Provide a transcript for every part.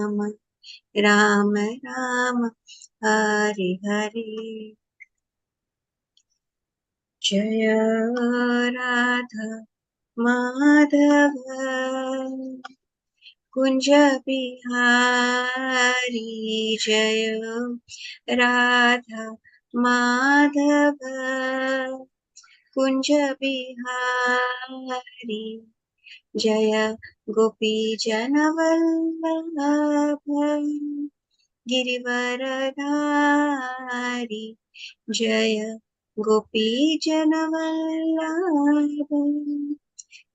राम राम राम हरे हरे। जय राधा माधव कुंज बिहारी, जय राधा माधव कुंज बिहारी, जय गोपी जनवल्लभ गिरिवरधारी, जय गोपी जनवल्लभ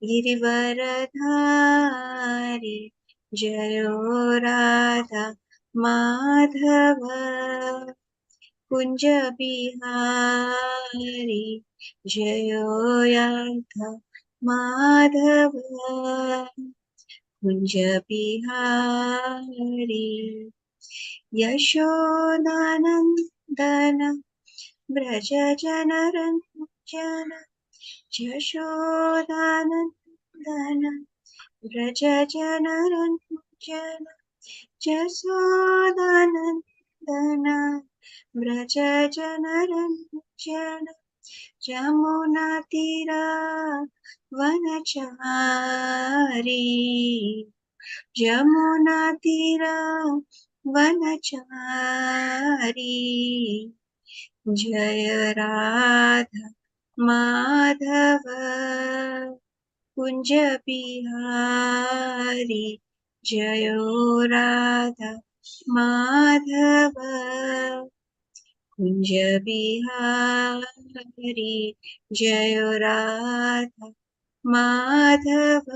गिरिवरधारी, जयो राधा माधव कुंज बिहारी, जयो राधा माधव कुंज बिहारी। यशोदानंदन ब्रज जनरंजन, यशोदानंदन ब्रज जनरंजन, यशोदानंदन ब्रज जनरंजन, जमुना तीरा वनचारी, जमुना तीरा वनचारी, जय राधा माधव कुंज बिहारी, जयो राधा माधव कुंज बिहारी, जयो राधा माधव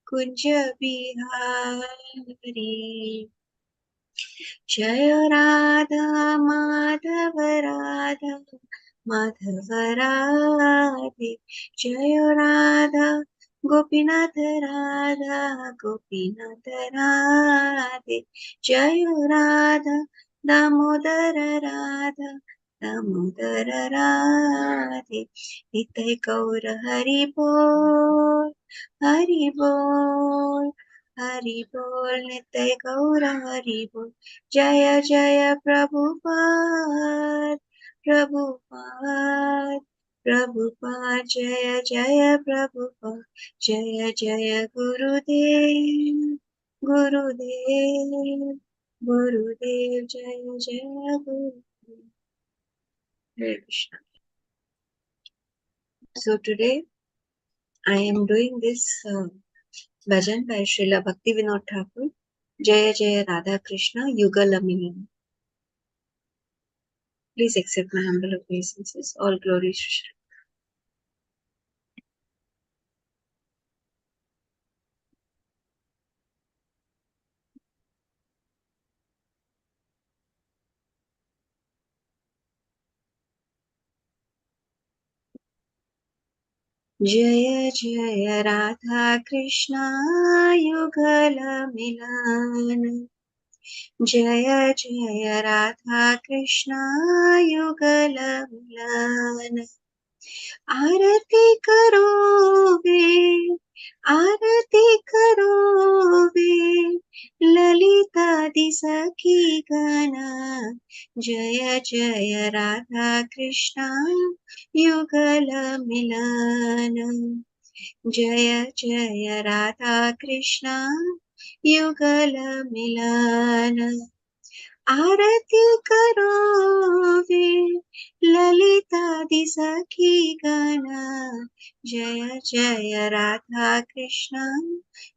कुंज बिहारी, जय राधा माधव राधा माधव राधे, जय राधा गोपीनाथ राधा गोपीनाथ राधे, जय राधा दामोदर राधा दामोदर राधे, नित्य गौर हरि बोल हरि बोल हरि बोल, नित्य गौर हरि बोल, जय जय प्रभुपाद प्रभुपाद प्रभुपाद, जय जय प्रभुपाद, जय जय गुरुदेव गुरुदेव गुरुदेव, जय जय गुरुदेव। Hare Krishna. So today I am doing this bhajan by Srila Bhaktivinoda Thakur, Jaya Jaya Radha Krishna Yugalamilam. Please accept my humble obeisances. All glories to Shri. जय जय राधा कृष्णा युगल मिलन, जय जय राधा कृष्णा युगल मिलन, आरती करो वे आरती करो वे ललिता दि सखी गण, जय जय राधा कृष्णा युगल मिलन, जय जय राधा कृष्णा युगल मिलन, आरती करो वे ललिता दि सखी गण, जय जय राधा कृष्ण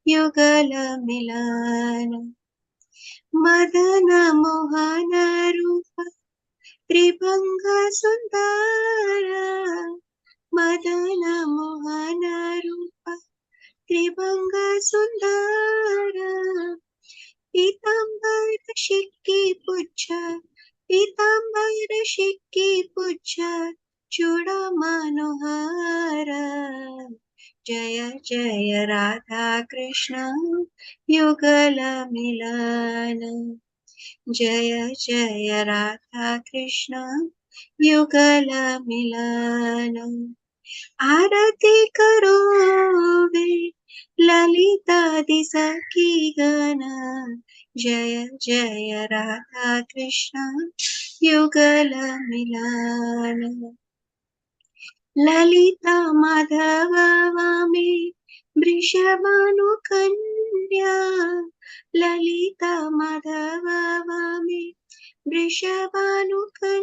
युगल मिलन, मदन मोहन रूप त्रिभंग सुंदर, मदन मोहन रूप त्रिभंग सुंदर, पीतांबर शिक्की पुच्छ पीतांबर शिक्की पुच्छ चूड़ा मनोहर, जय जय राधा कृष्ण युगल मिलन, जय जय राधा कृष्ण युगल मिलन, आरती करो वे ललिता दि सखी गण, जय जय राधा कृष्ण युगल मिलन ललिता माधव वामे वृषभानुकन्या ललिता माधव वामे वृषभानुकन्या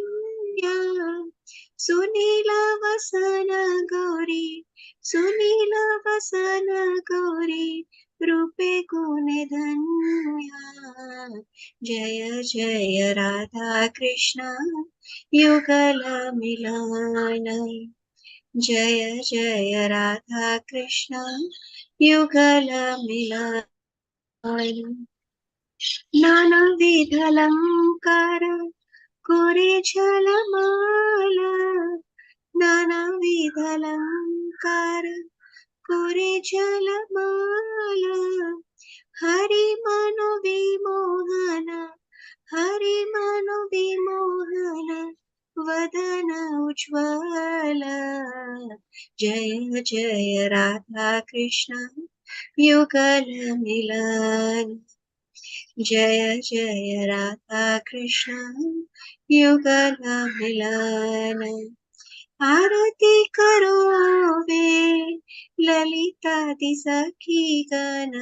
सुनीला वसन गौरी सुनीला वसन गौरी रूपे गुण धन्या जय जय राधा कृष्ण युगल मिलन जय जय राधा कृष्ण युगल मिलन नानाविधलङ्कार कोरे झलमाला नानाविधलङ्कार कोरे झलमाला हरि मनो विमोहन हरि मनो विमोहन वदन उज्ज्वल जय जय राधा कृष्ण युगल मिलन जय जय राधा कृष्ण युगल मिलन आरती करो वे ललितादि सखी गण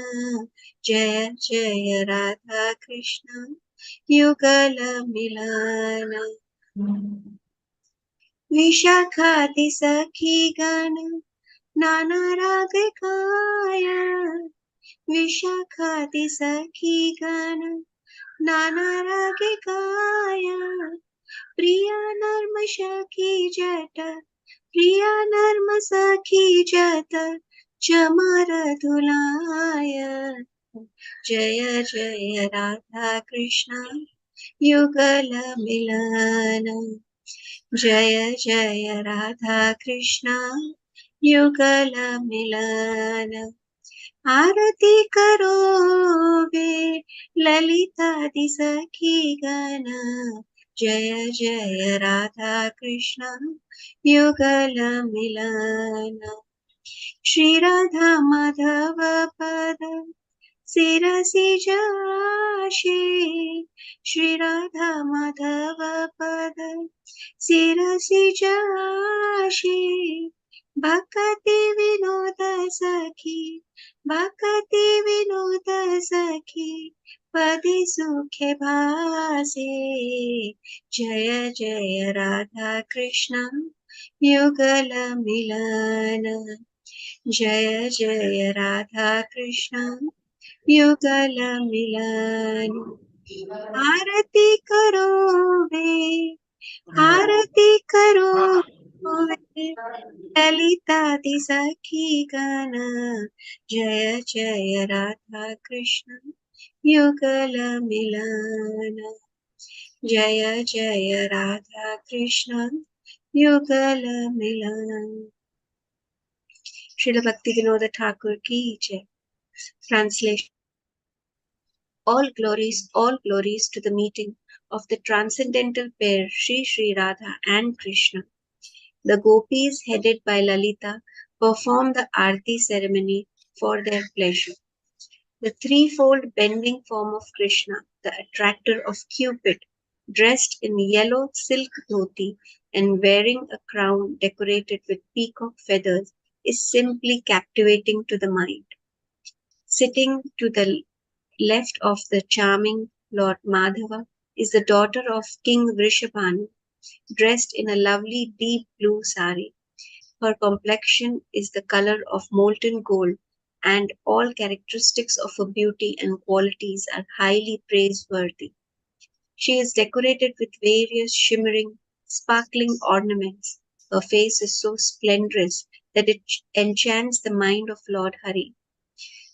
जय जय राधा कृष्ण युगल मिलन विशाखादि सखी गण नाना राग गाया विशाखादि सखी गण नाना राग गाया प्रिया नर्म सखी जट प्रिया नर्म सखी जट चमर धुलाय जय जय राधा कृष्ण युगल मिलन जय जय राधा कृष्ण युगल मिलन आरती करो वे ललितादि सखी गण जय जय राधा कृष्ण युगल मिलन श्री राधा माधव पद शिरसि जाशे श्री राधा माधव पद शिरसि जाशे भक्ति विनोद सखी भक्ति विनोद सखी पदि सुखे भासे जय जय राधा कृष्ण युगल मिलन जय जय राधा कृष्ण युगल मिलन आरती करो वे आरती करो वे ललितादि सखी गण जय जय राधा कृष्ण युगल मिलन जय जय राधा कृष्ण युगल मिलन श्रील भक्ति विनोद ठाकुर की जय Translation all glories to the meeting of the transcendental pair Sri Sri Radha and Krishna. The gopis, headed by Lalita, perform the Aarti ceremony for their pleasure. The threefold bending form of Krishna, the attractor of Cupid, dressed in yellow silk dhoti and wearing a crown decorated with peacock feathers, is simply captivating to the mind. Sitting to the left of the charming Lord Madhava is the daughter of King Vrishabhanu, dressed in a lovely deep blue sari. Her complexion is the color of molten gold, and all characteristics of her beauty and qualities are highly praiseworthy. She is decorated with various shimmering, sparkling ornaments. Her face is so splendorous that it enchants the mind of Lord Hari.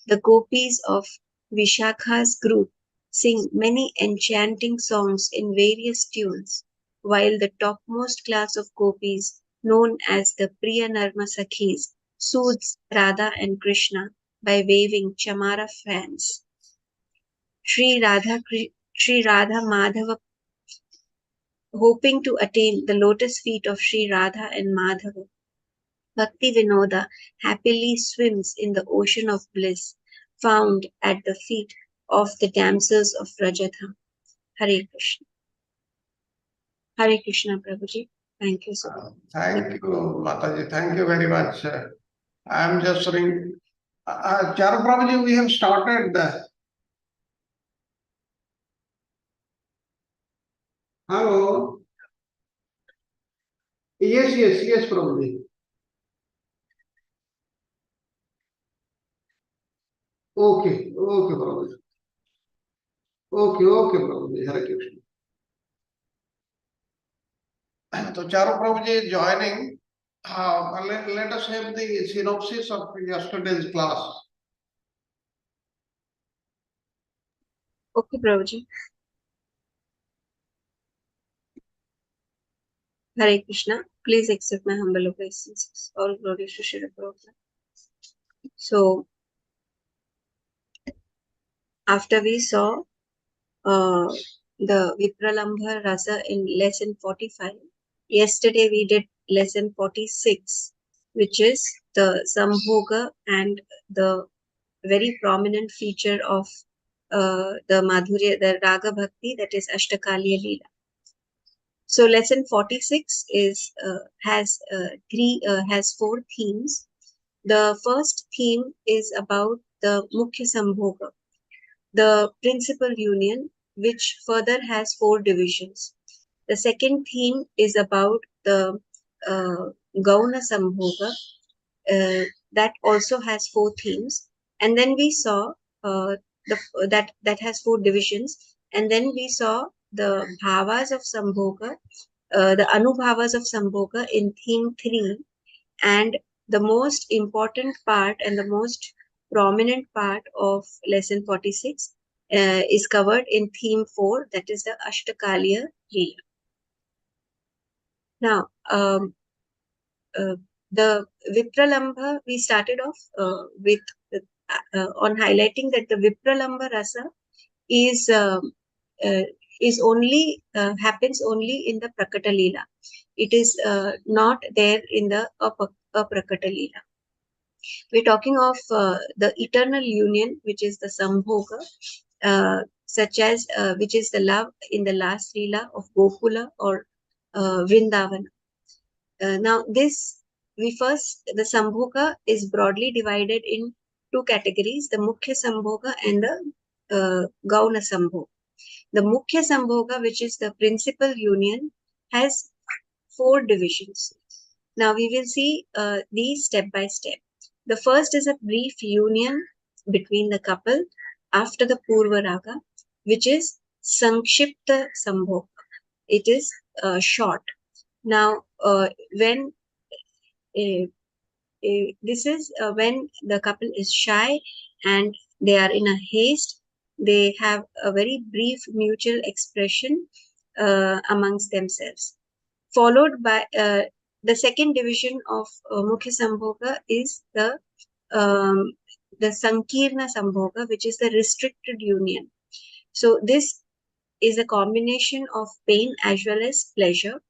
The gopis of Vishakha's group sing many enchanting songs in various tunes, while the topmost class of gopis, known as the Priya Narma Sakhis, soothes Radha and Krishna by waving chamara fans. Sri Radha Madhava, hoping to attain the lotus feet of Sri Radha and Madhava, Bhakti Vinoda happily swims in the ocean of bliss found at the feet of the damsels of Rajadham. Hare Krishna. Hare Krishna, Prabhuji. Thank you so much. Thank you, Mataji. Thank you very much. I am just reading. Charu Prabhuji, we have started. Hello. Yes, Prabhuji. Okay, Prabhuji. Okay, Prabhuji. Hare Krishna. So Charu Prabhuji is joining. Let us have the synopsis of yesterday's class. Okay, Prabhuji. Hare Krishna. Please accept my humble obeisances. All glory to Shri Prabhupada. So, after we saw the Vipralambha Rasa in lesson 45, yesterday we did lesson 46, which is the Sambhoga and the very prominent feature of the Madhurya, the Raga Bhakti, that is Ashtakaliya Leela. So lesson 46 is has four themes. The first theme is about the Mukhya Sambhoga, the principal union, which further has four divisions. The second theme is about the Gauna Sambhoga, that also has four themes. And then we saw that has four divisions. And then we saw the bhavas of Sambhoga, the anubhavas of Sambhoga in theme 3, and the most important part and the most prominent part of lesson 46 is covered in theme 4, that is the Ashtakaliya Leela. Now, the Vipralambha, we started off with on highlighting that the Vipralambha Rasa is uh, only happens only in the Prakata Leela. It is not there in the Aprakata Leela. We're talking of the eternal union, which is the Sambhoga, such as which is the love in the last Leela of Gokula or Vrindavana. Now, the Sambhoga is broadly divided in two categories, the Mukhya Sambhoga and the Gauna Sambhoga. The Mukhya Sambhoga, which is the principal union, has four divisions. Now, we will see these step by step. The first is a brief union between the couple after the Purva Raga, which is Sankshipta Sambhoga. It is short. Now, when this is when the couple is shy and they are in a haste, they have a very brief mutual expression amongst themselves. Followed by the second division of Mukhya Sambhoga is the Sankirna Sambhoga, which is the restricted union. So this is a combination of pain as well as pleasure,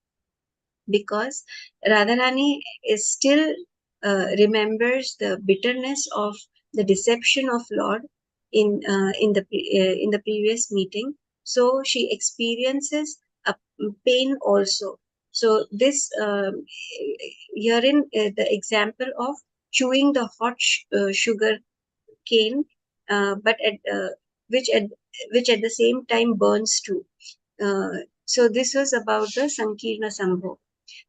because Radharani is still remembers the bitterness of the deception of Lord in the previous meeting. So she experiences a pain also. So this herein the example of chewing the hot sugar cane, but at which at which at the same time burns too. So this was about the Sankirna Sambhoga.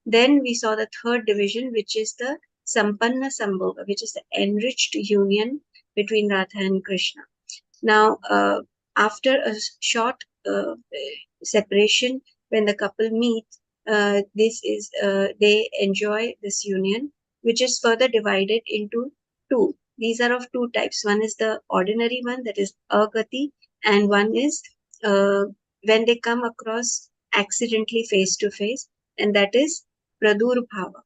Then we saw the third division, which is the Sampanna Sambhoga, which is the enriched union between Radha and Krishna. Now, after a short separation, when the couple meet, they enjoy this union, which is further divided into two. These are of two types. One is the ordinary one, that is agati, and one is when they come across accidentally face to face, and that is pradurbhava.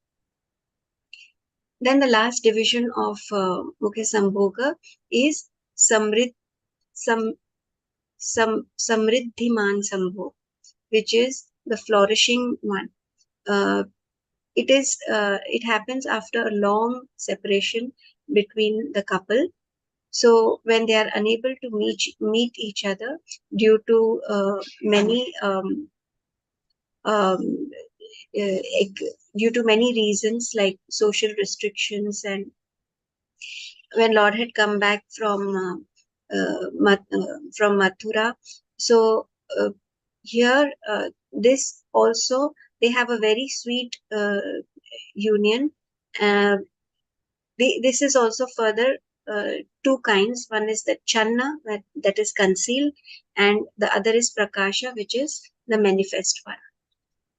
Then the last division of Mukhya Sambhoga is Samrid, Samriddhiman Sambhoga, which is the flourishing one. It happens after a long separation between the couple. So when they are unable to meet each other due to many um, uh, due to many reasons like social restrictions, and when Lord had come back from Mathura, so here this also, they have a very sweet union. Uh, this is also further two kinds. One is the Channa, that is concealed, and the other is Prakasha, which is the manifest one.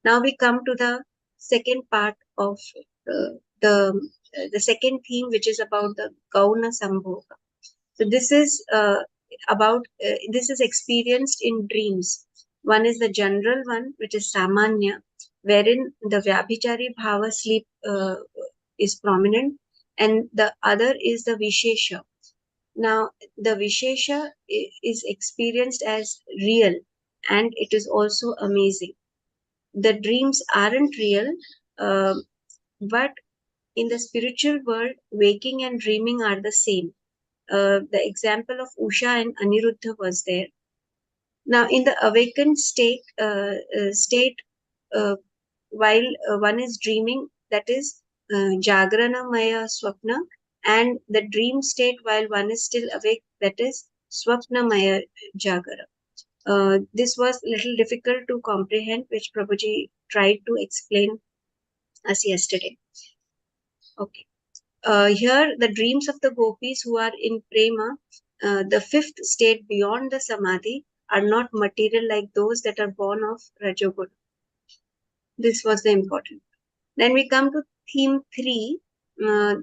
Now we come to the second part of the second theme, which is about the Gauna Sambhoga. So this is experienced in dreams. One is the general one, which is Samanya, wherein the Vyabhichari Bhava sleep is prominent, and the other is the Vishesha. Now, the Vishesha is experienced as real, and it is also amazing. The dreams aren't real, uh, but in the spiritual world, waking and dreaming are the same. The example of Usha and Aniruddha was there. Now, in the awakened state, uh, while one is dreaming, that is Jagrana Maya Swapna, and the dream state while one is still awake, that is Swapna Maya Jagara. This was a little difficult to comprehend, which Prabhuji tried to explain us yesterday. Okay. Here, the dreams of the gopis who are in prema, the fifth state beyond the samadhi, are not material like those that are born of Rajoguna. This was the important. Then we come to theme 3,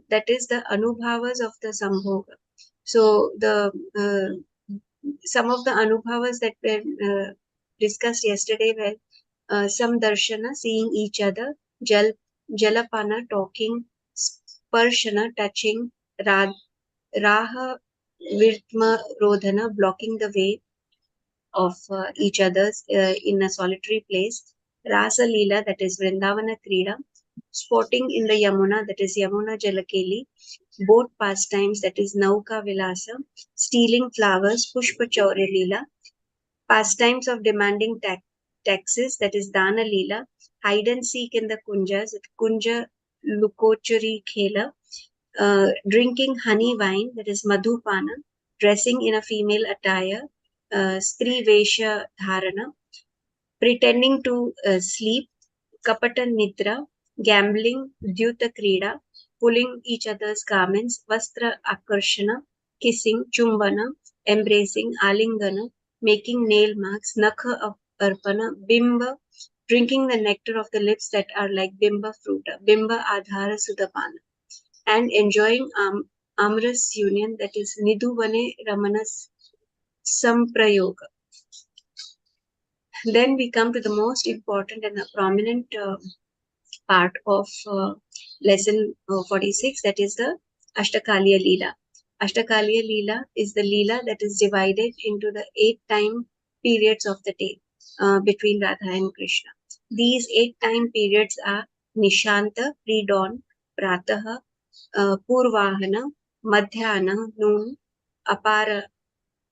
that is the anubhavas of the sambhoga. So the some of the anubhavas that were discussed yesterday were some darshana, seeing each other, jal, jalapana, talking, sparshana, touching, raha, virtma, rodhana, blocking the way of each other's in a solitary place, rasa leela, that is Vrindavana Krida, sporting in the Yamuna, that is Yamuna Jalakeli, boat pastimes, that is Nauka Vilasa, stealing flowers, Pushpa Chaure Leela, pastimes of demanding taxes, that is Dana Leela, hide and seek in the Kunjas, Kunja Lukochuri Khela, drinking honey wine, that is Madhupana, dressing in a female attire, Stri Vesha Dharana, pretending to sleep, Kapata Nidra, gambling, Dyuta Krida, pulling each other's garments, Vastra Akarshana, kissing, Chumbana, embracing, Alingana, making nail marks, Nakha Arpana, Bimba, drinking the nectar of the lips that are like Bimba fruta, Bimba Adhara Sudapana, and enjoying Amras union, that is Niduvane Ramanas Samprayoga. Then we come to the most important and the prominent part of lesson 46, that is the Ashtakaliya Leela. Ashtakaliya Leela is the Leela that is divided into the 8 time periods of the day between Radha and Krishna. These 8 time periods are Nishanta, pre-dawn, Prataha, Purvahana, Madhyana, noon, Apara,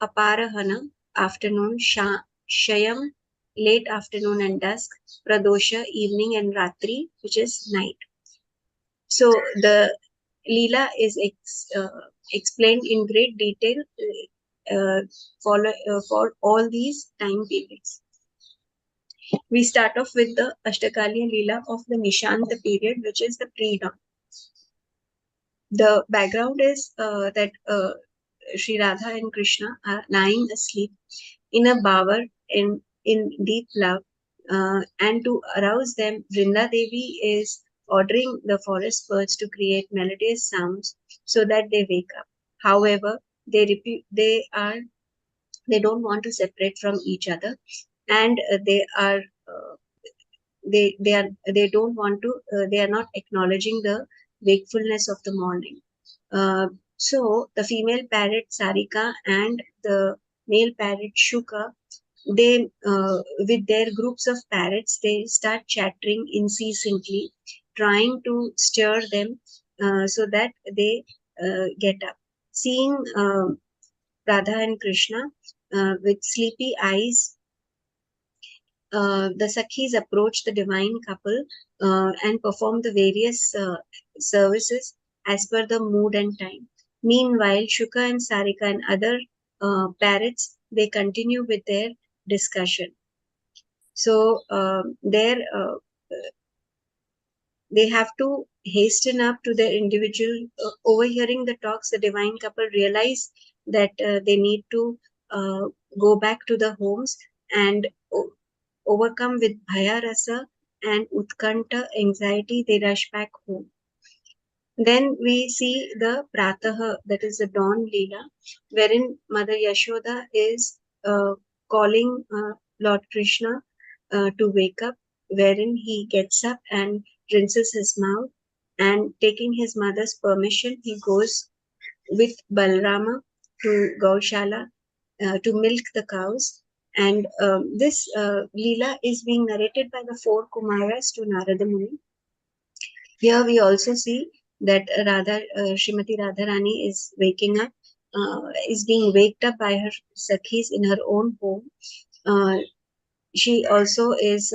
Aparahana, afternoon, Shayam, late afternoon and dusk, Pradosha, evening, and Ratri, which is night. So the Leela is explained in great detail for all these time periods. We start off with the Ashtakaliya Leela of the Nishanta period, which is the pre-dawn. The background is that Sri Radha and Krishna are lying asleep in a bower in deep love, and to arouse them, Vrinda Devi is ordering the forest birds to create melodious sounds so that they wake up. However, they don't want to separate from each other, and they don't want to they are not acknowledging the wakefulness of the morning. So the female parrot Sarika and the male parrot Shuka, they with their groups of parrots, they start chattering incessantly, trying to stir them so that they get up. Seeing Radha and Krishna with sleepy eyes, the Sakhis approach the divine couple and perform the various services as per the mood and time. Meanwhile, Shuka and Sarika and other parrots, they continue with their discussion. So they have to hasten up to their individual. Overhearing the talks, the divine couple realize that they need to uh, go back to the homes and overcome with bhaya rasa and utkanta anxiety. They rush back home. Then we see the Prataha, that is the dawn Leela, wherein Mother Yashoda is calling Lord Krishna to wake up, wherein he gets up and rinses his mouth, and taking his mother's permission, he goes with Balrama to Gaushala to milk the cows. And this Leela is being narrated by the four Kumaras to Narada Muni. Here we also see that Srimati Radharani is waking up, is being waked up by her Sakhis in her own home. She also is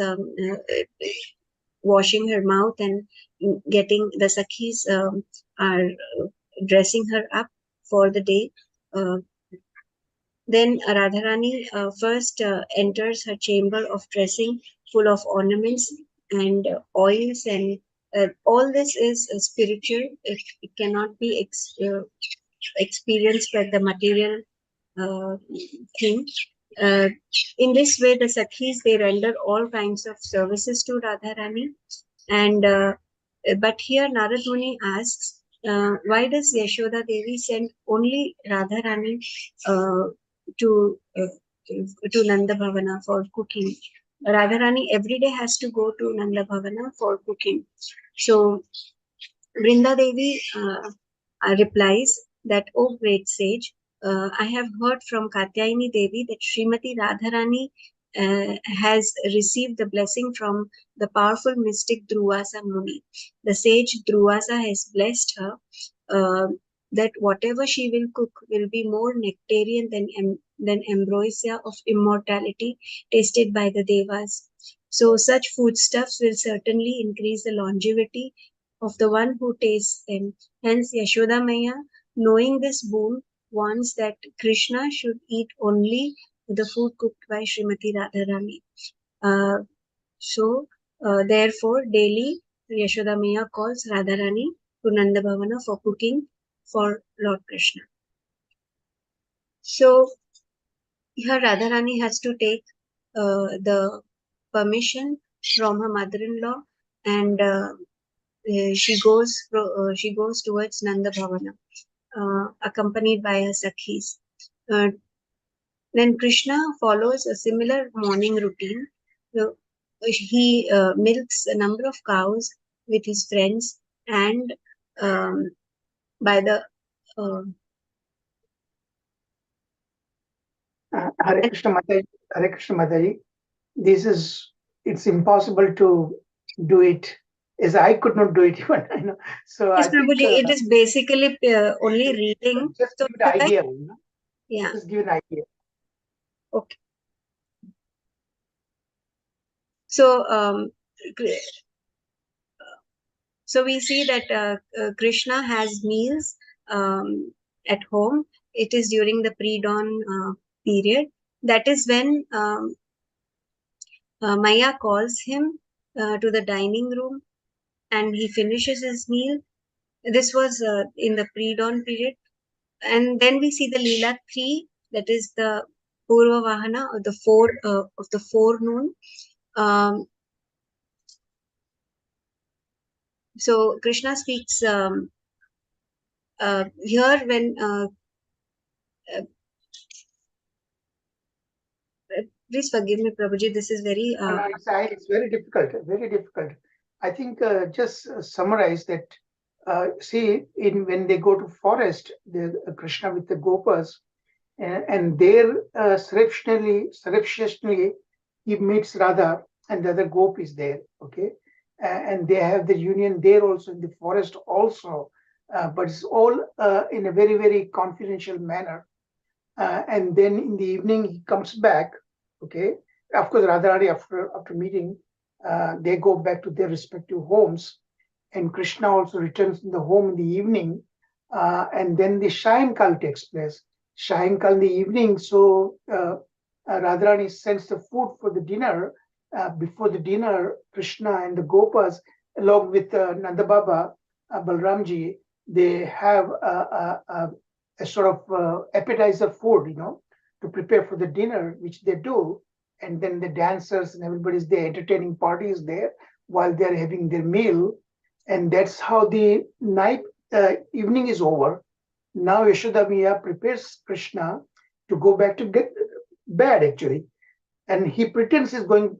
washing her mouth and getting the Sakhis are dressing her up for the day. Uh, then Radharani first enters her chamber of dressing full of ornaments and oils, and all this is spiritual. It cannot be experienced by the material uh, thing. Uh, in this way, the Sakhis, they render all kinds of services to Radharani. And but here Narad Muni asks, why does Yashoda Devi send only Radharani uh, to Nanda Bhavana for cooking? Radharani every day has to go to Nanda Bhavana for cooking. So Brinda Devi replies that, "O great sage, I have heard from Katyayani Devi that Srimati Radharani has received the blessing from the powerful mystic Druvasa Muni. The sage Druvasa has blessed her uh, that whatever she will cook will be more nectarian than ambrosia of immortality tasted by the Devas. So such foodstuffs will certainly increase the longevity of the one who tastes them. Hence, Yashoda Maya, knowing this boon, wants that Krishna should eat only the food cooked by Srimati Radharani. Uh, therefore, daily Yashoda Maya calls Radharani to Nanda Bhavana for cooking for Lord Krishna. So, here Radharani has to take the permission from her mother-in-law, and she goes towards Nanda Bhavana, accompanied by her Sakhis. Uh, then Krishna follows a similar morning routine. So, he milks a number of cows with his friends, and um, by the uh, Hare Krishna Mataji, Hare Krishna Mataji, this is, it's impossible to do it, as I could not do it even, So yes, I think Prabhuji, it is basically only reading. just So give an idea, yeah, just give an idea. okay. So so we see that Krishna has meals at home. It is during the pre-dawn period. That is when Maya calls him to the dining room, and he finishes his meal. This was in the pre-dawn period. And then we see the Leela 3, that is the Purva Vahana, or the forenoon. Um, so Krishna speaks here when uh, please forgive me, Prabhuji. This is very No, it's very difficult, very difficult. I think just summarize that. See, when they go to forest, the Krishna with the gopas, and there surreptitiously he meets Radha, and the other gop is there. Okay, and they have the union there also in the forest also. but it's all in a very, very confidential manner. And then in the evening, he comes back. Okay. Of course, Radharani, after meeting, they go back to their respective homes. And Krishna also returns in the home in the evening. And then the Shayankal takes place. Shayankal in the evening. So Radharani sends the food for the dinner. Before the dinner, Krishna and the Gopas, along with Nanda Baba, Balramji, they have a sort of appetizer food, to prepare for the dinner, which they do. And then the dancers and everybody's there, entertaining parties there while they're having their meal. And that's how the night, evening is over. Now Yashoda Maya prepares Krishna to go back to get bed, actually. And he pretends he's going to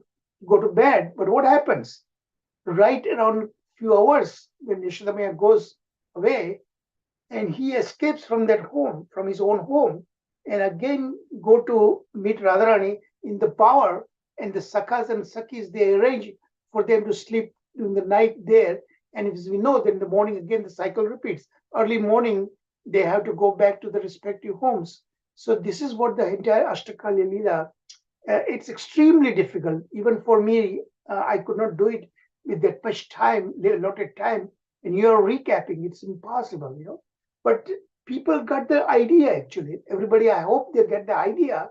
go to bed. But what happens? Right around few hours when Yashoda Maya goes away, and he escapes from that home, from his own home, and again go to meet Radharani in the power, and the Sakhas and Sakhis, they arrange for them to sleep during the night there. And as we know, then in the morning again the cycle repeats. Early morning, they have to go back to the respective homes. So this is what the entire Ashtakalya Leela, it's extremely difficult. Even for me, I could not do it with that much time, allotted time. And you're recapping, it's impossible, But people got the idea, actually. Everybody, I hope they get the idea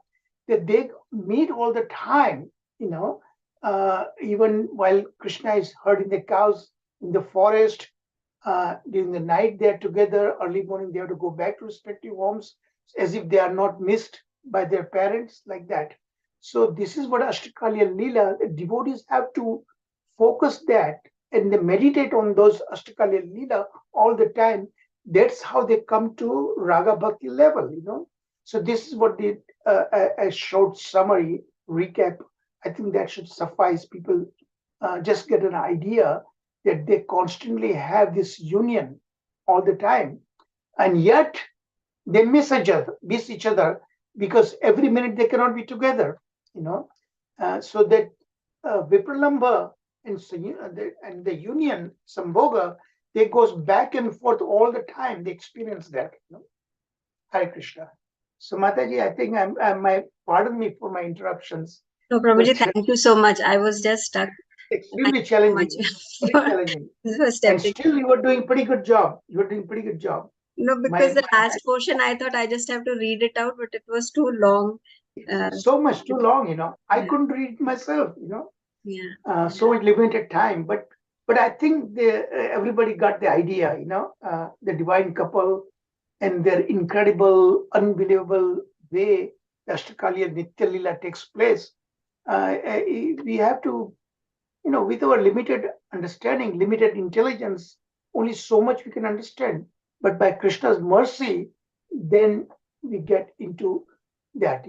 that they meet all the time, even while Krishna is herding the cows in the forest. During the night, they're together. Early morning, they have to go back to respective homes as if they are not missed by their parents, like that. So this is what Ashtakalya Leela, the devotees have to focus that, and they meditate on those Ashtakalya Leela all the time. That's how they come to Raga Bhakti level, So this is what the a short summary recap. I think that should suffice. People just get an idea that they constantly have this union all the time, and yet they miss each other because every minute they cannot be together, so that Vipralamba and, and the union, Sambhoga, they goes back and forth all the time. They experience that. Hare Krishna. So Mataji, I think pardon me for my interruptions. No, Prabhuji, thank you so much. I was just stuck. Extremely challenging. Very challenging. And still you were doing pretty good job. You were doing pretty good job. No, because the last portion, I thought I just have to read it out, but it was too long. So much too long, I couldn't read it myself, Yeah. So limited time. But I think everybody got the idea, the divine couple and their incredible, unbelievable way Ashtakalya Nitya Lila takes place. We have to, with our limited understanding, limited intelligence, only so much we can understand. But by Krishna's mercy, then we get into that,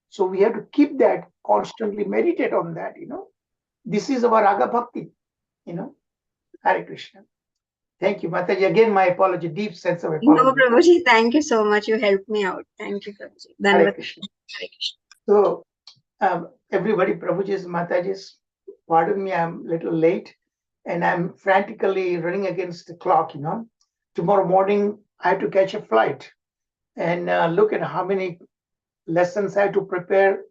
So we have to keep that, constantly meditate on that, This is our Raga Bhakti, Hare Krishna. Thank you, Mataji. Again, my apology, deep sense of apology. No, Prabhuji, thank you so much. You helped me out. Thank you, Prabhuji. Hare Krishna. Hare Krishna. So, everybody, Prabhuji's, Mataji's, pardon me, I'm a little late and I'm frantically running against the clock, Tomorrow morning, I have to catch a flight and look at how many lessons I have to prepare.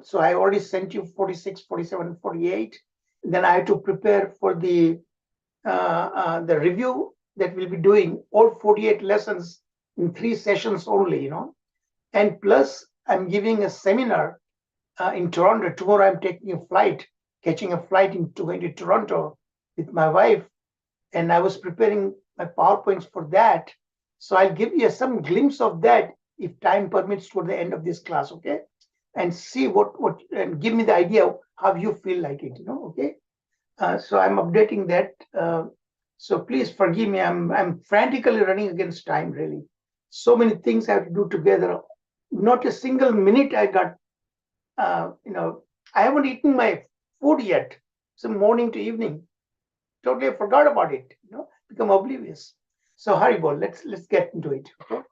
So I already sent you 46, 47, 48. Then I have to prepare for the review that we'll be doing, all 48 lessons in 3 sessions only, And plus, I'm giving a seminar in Toronto. Tomorrow, I'm taking a flight, catching a flight going to Toronto with my wife. And I was preparing my PowerPoints for that. So I'll give you some glimpse of that if time permits toward the end of this class, okay? And see what and give me the idea of how you feel like it, okay? So I'm updating that. So please forgive me. I'm frantically running against time, really. So many things I have to do together. Not a single minute I got, I haven't eaten my food yet. So morning to evening. Totally forgot about it, become oblivious. So Haribol, let's get into it. Okay.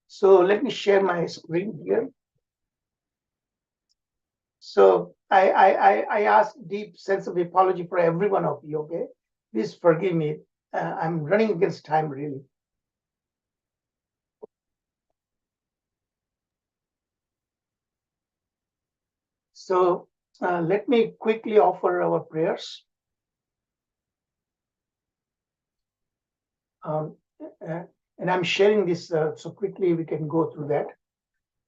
So let me share my screen here. So I ask deep sense of apology for every one of you. Okay, please forgive me. I'm running against time, really. So let me quickly offer our prayers. And I'm sharing this so quickly we can go through that.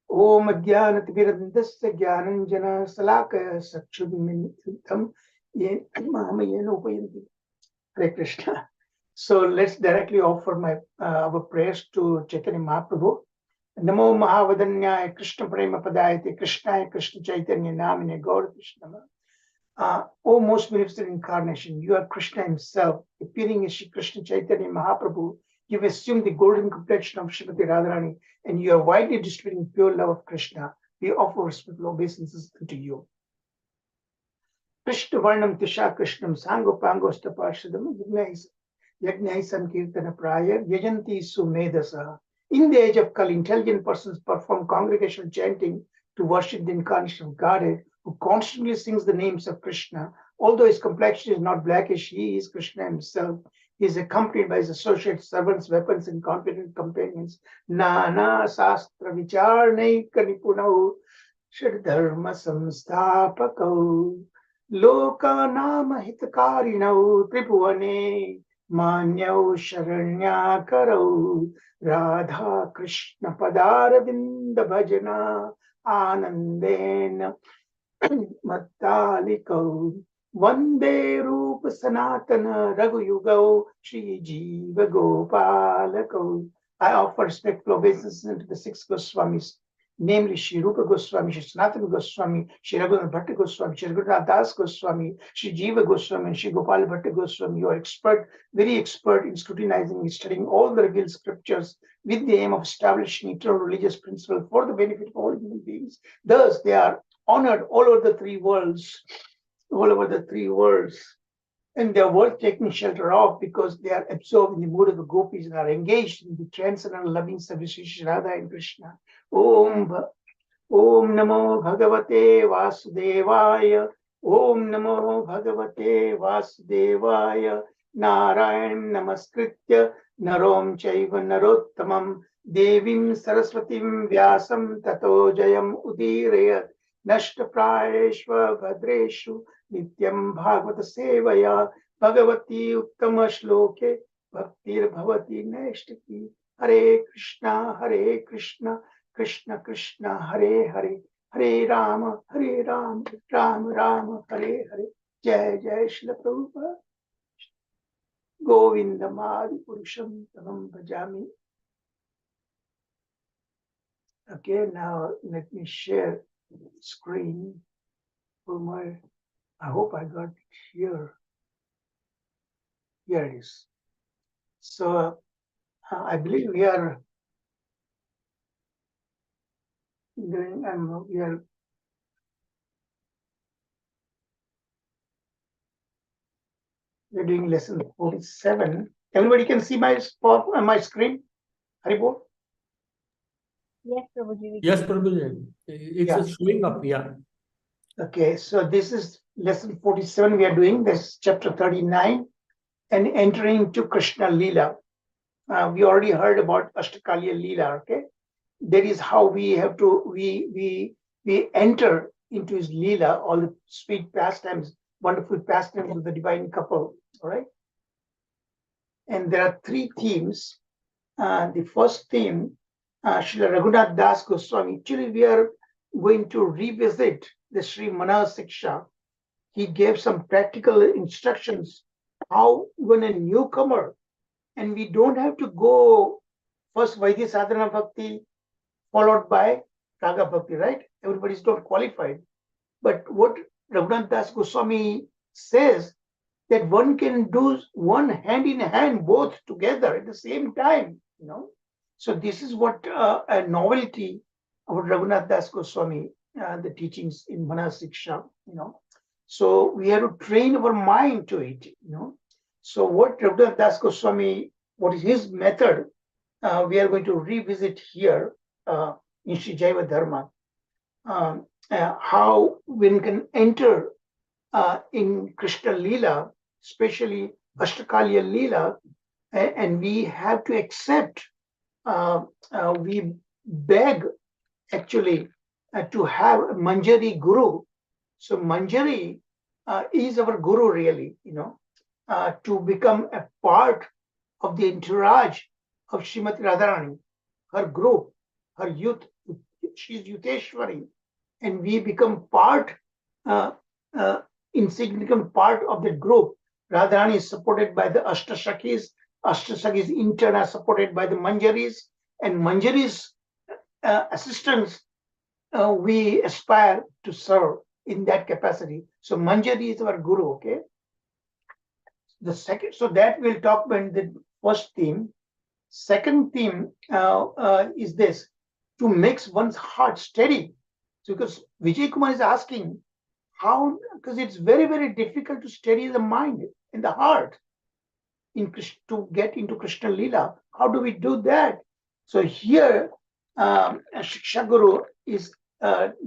Om Adhyanatirandasya Gyananjana Salakaya Sakshudam Yen Upayanti. Hare Krishna. So let's directly offer our prayers to Chaitanya Mahaprabhu. Namo Mahavadanyaya Krishna Prema Padayate Krishnaya Krishna Chaitanya Namine Gaur Krishna. O most beneficent incarnation, you are Krishna himself, appearing as Shri Krishna Chaitanya Mahaprabhu. You have assumed the golden complexion of Srimati Radharani, and you are widely distributing pure love of Krishna. We offer respectful obeisances unto you. Krishna Varnam Tisha Krishnam Sango Pangosta Parshadam Yagnai Sankirtana Praya Yajanti Sumedasa. In the age of Kali, intelligent persons perform congregational chanting to worship the incarnation of Godhead, who constantly sings the names of Krishna. Although his complexion is not blackish, he is Krishna himself. He is accompanied by his associates, servants, weapons, and confident companions. Nana Sastra Vicharnai Kanipunau Dharma Samstapakau Lokanama Hitakarinau Tribhuane Manyau Sharanyakarau Radha Krishna Padaravinda Bhajana Anandena Mattalikau Vande Rupa Sanatana Raghuyugau Shri Jiva Gopalakau. I offer respectful obeisances to the six Goswamis, namely Shri Rupa Goswami, Shri Sanatana Goswami, Shri Raghunath Bhatta Goswami, Shri Raghunath Das Goswami, Shri Jiva Goswami, and Shri Gopal Bhatta Goswami. You are very expert in scrutinizing and studying all the revealed scriptures with the aim of establishing eternal religious principles for the benefit of all human beings. Thus, they are honored all over the three worlds, and they are worth taking shelter of because they are absorbed in the mood of the gopis and are engaged in the transcendental loving service of Shri Radha and Krishna. Om Namo Bhagavate Vasudevaya. Om Namo Bhagavate Vasudevaya. Narayan Namaskritya Narom Chaiva Narottamam Devim Saraswatim Vyasam Tato Jayam Udirayat Nashtaprayeshva Bhadreshu Nityam Bhagavata Sevaya Bhagavati Uttama Shloke Bhaktir Bhavati Neshtaki. Hare Krishna Krishna Krishna Hare Hare Hare Rama Rama Rama Hare Hare. Jai Jai Shri Prabhupada. Govinda Madi Purusham Tamam Bhajami. Okay, now let me share screen for my, I hope I got it here. Here it is. So I believe we are doing, we're doing lesson 47. Everybody can see my screen? Haribol? Yes, Prabhuji. Yes, Prabhuji. It's showing up, yeah. Okay, so this is lesson 47 we are doing. This is chapter 39 and entering to Krishna Leela. We already heard about Ashtakaliya Leela, okay? That is how we have to, we enter into his Leela, all the sweet pastimes, wonderful pastimes of the divine couple, all right? And there are three themes. The first theme, Srila Raghunath Das Goswami, actually we are going to revisit the Sri Mana Siksha. He gave some practical instructions how when a newcomer, and we don't have to go first Vaidya Sadhana Bhakti followed by Raga Bhakti, right? Everybody's not qualified. But what Raghunath Das Goswami says that one can do one hand in hand, both together at the same time, you know. So this is what a novelty about Raghunath Das Goswami, the teachings in Mana Siksha, you know. So we have to train our mind to it, you know. So what Raghunath Das Goswami, what is his method, we are going to revisit here in Sri Jaiva Dharma. How one can enter in Krishna Leela, especially Ashtakaliya Leela, and we have to accept, we beg actually to have Manjari Guru. So Manjari is our Guru really, to become a part of the entourage of Srimati Radharani, her group, her youth. She's Yuteshwari, and we become part, uh, insignificant part of the group. Radharani is supported by the Ashtashakis. Ashtashakis in turn are supported by the Manjaris, and Manjaris assistants we aspire to serve in that capacity. So Manjari is our guru, okay? The second, so that we'll talk about the first theme. Second theme is this, to make one's heart steady. So because Vijay Kumar is asking how, because it's very, very difficult to steady the mind and the heart to get into Krishna Leela. How do we do that? So here, Shiksha Guru is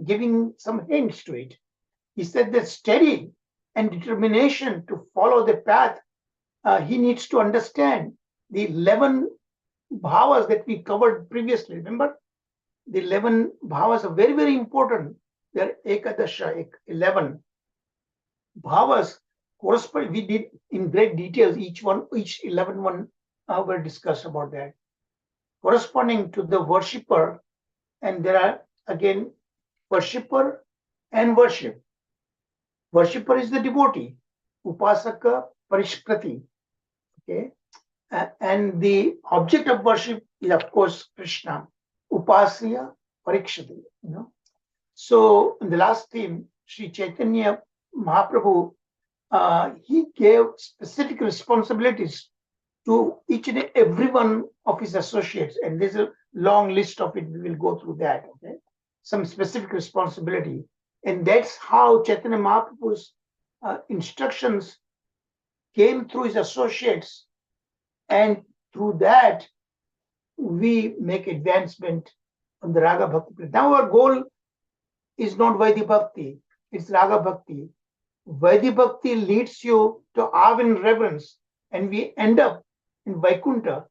giving some hints to it. He said that steady and determination to follow the path, he needs to understand the 11 bhavas that we covered previously. Remember, the 11 bhavas are very, very important. They're ekadasha, 11 bhavas correspond. We did in great details each 11 one were discussed about that, corresponding to the worshipper. And there are again worshipper and worship. Worshipper is the devotee, upasaka parishkrati. Okay, and the object of worship is of course Krishna, upasya parikshati. So in the last theme, Sri Chaitanya Mahaprabhu, he gave specific responsibilities to each and every one of his associates, and there's a long list of it. We will go through that. Okay, some specific responsibility, and that's how Chaitanya Mahaprabhu's instructions came through his associates, and through that we make advancement on the Raga Bhakti. Now our goal is not Vaidhi Bhakti, it's Raga Bhakti. Vaidhi Bhakti leads you to awe and reverence, and we end up in Vaikuntha.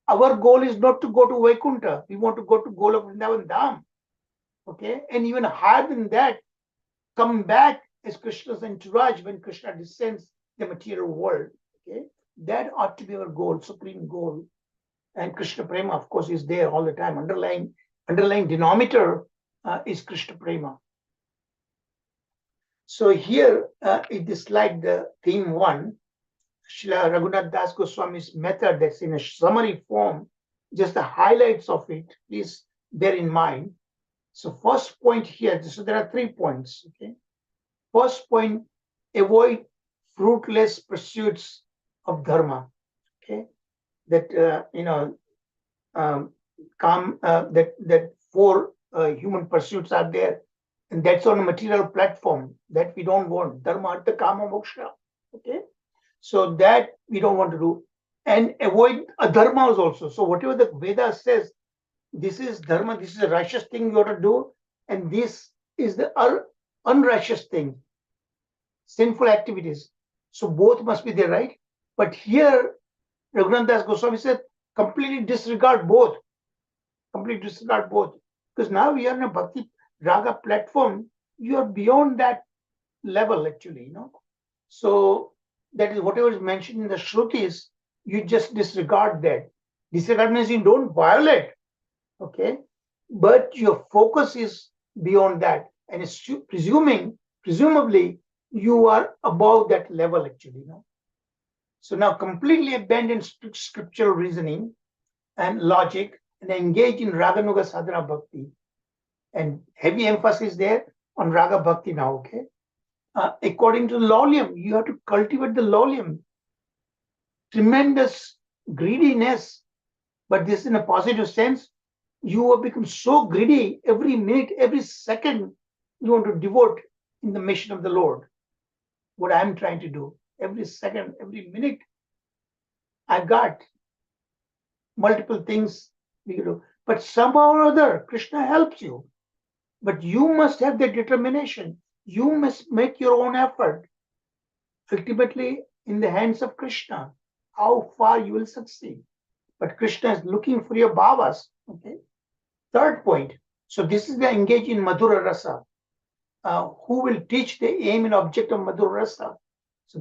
Our goal is not to go to Vaikuntha, we want to go to Golok Vrindavan Dham. Okay, and even higher than that, come back as Krishna's entourage when Krishna descends the material world. Okay, that ought to be our goal, supreme goal. And Krishna Prema, of course, is there all the time. Underlying denominator is Krishna Prema. So here in this slide, the theme 1, Srila Raghunath Das Goswami's method, that's in a summary form, just the highlights of it, please bear in mind. So first point here, so there are 3 points. Okay, first point, avoid fruitless pursuits of dharma. Okay, that that 4 human pursuits are there, and that's on a material platform that we don't want. Dharma, artha, kama, moksha. Okay, so that we don't want to do, and avoid adharmas also. So whatever the Veda says, this is dharma, this is a righteous thing you ought to do, and this is the unrighteous thing, sinful activities. So both must be there, right? But here, Raghunath Das Goswami said, completely disregard both. Completely disregard both. Because now we are in a Bhakti Raga platform, you are beyond that level actually, So that is whatever is mentioned in the Shrutis, you just disregard that. Disregard means you don't violate, okay? But your focus is beyond that. And it's presumably, you are above that level actually, So now completely abandon scriptural reasoning and logic and engage in Raganuga Sadhana Bhakti. And heavy emphasis there on Raga Bhakti now, okay? According to the Lolium, you have to cultivate the Lolium. Tremendous greediness, but this in a positive sense. You have become so greedy, every minute, every second, you want to devote in the mission of the Lord. What I'm trying to do, every second, every minute, I've got multiple things we do. But somehow or other, Krishna helps you. But you must have the determination. You must make your own effort. Ultimately, in the hands of Krishna. how far you will succeed. But Krishna is looking for your bhavas. Okay. Third point. So this is the engage in Madhura Rasa. Who will teach the aim and object of Madhura Rasa? So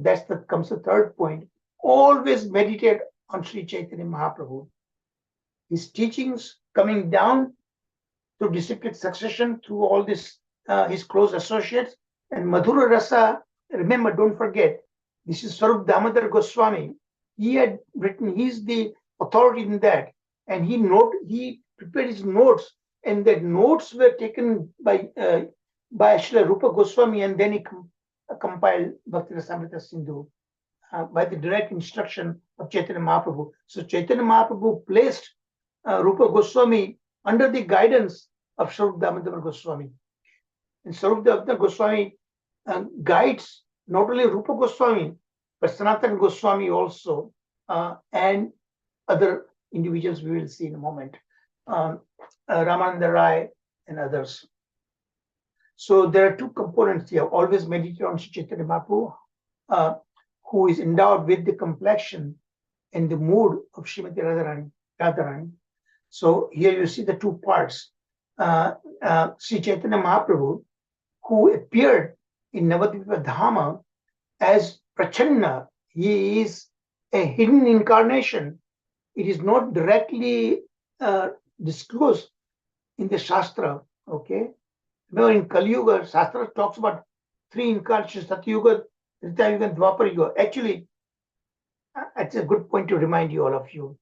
comes the third point. Always meditate on Sri Chaitanya Mahaprabhu. His teachings coming down through disciplic succession through all this, his close associates. And Madhura Rasa, remember, don't forget, this is Swarup Damodar Goswami. He had written, he's the authority in that. And he prepared his notes, and the notes were taken by Srila Rupa Goswami, and then he compiled Bhakti Rasamrita Sindhu by the direct instruction of Chaitanya Mahaprabhu. So Chaitanya Mahaprabhu placed Rupa Goswami under the guidance of Swarup Damodar Goswami. And Swarup Damodar Goswami guides not only Rupa Goswami, but Sanatana Goswami also, and other individuals we will see in a moment, Ramananda Rai and others. So there are two components here. Always meditate on Sri Chaitanya Mahaprabhu, who is endowed with the complexion and the mood of Srimati Radharani. So here you see the two parts. Sri Chaitanya Mahaprabhu, who appeared in Navadvipa Dharma as Prachanna. He is a hidden incarnation. It is not directly disclosed in the Shastra. Okay. Remember, in Kali Yuga, Shastra talks about three incarnations: Satyuga, Treta Yuga, and Dwapara Yuga. Actually, it's a good point to remind you, all of you.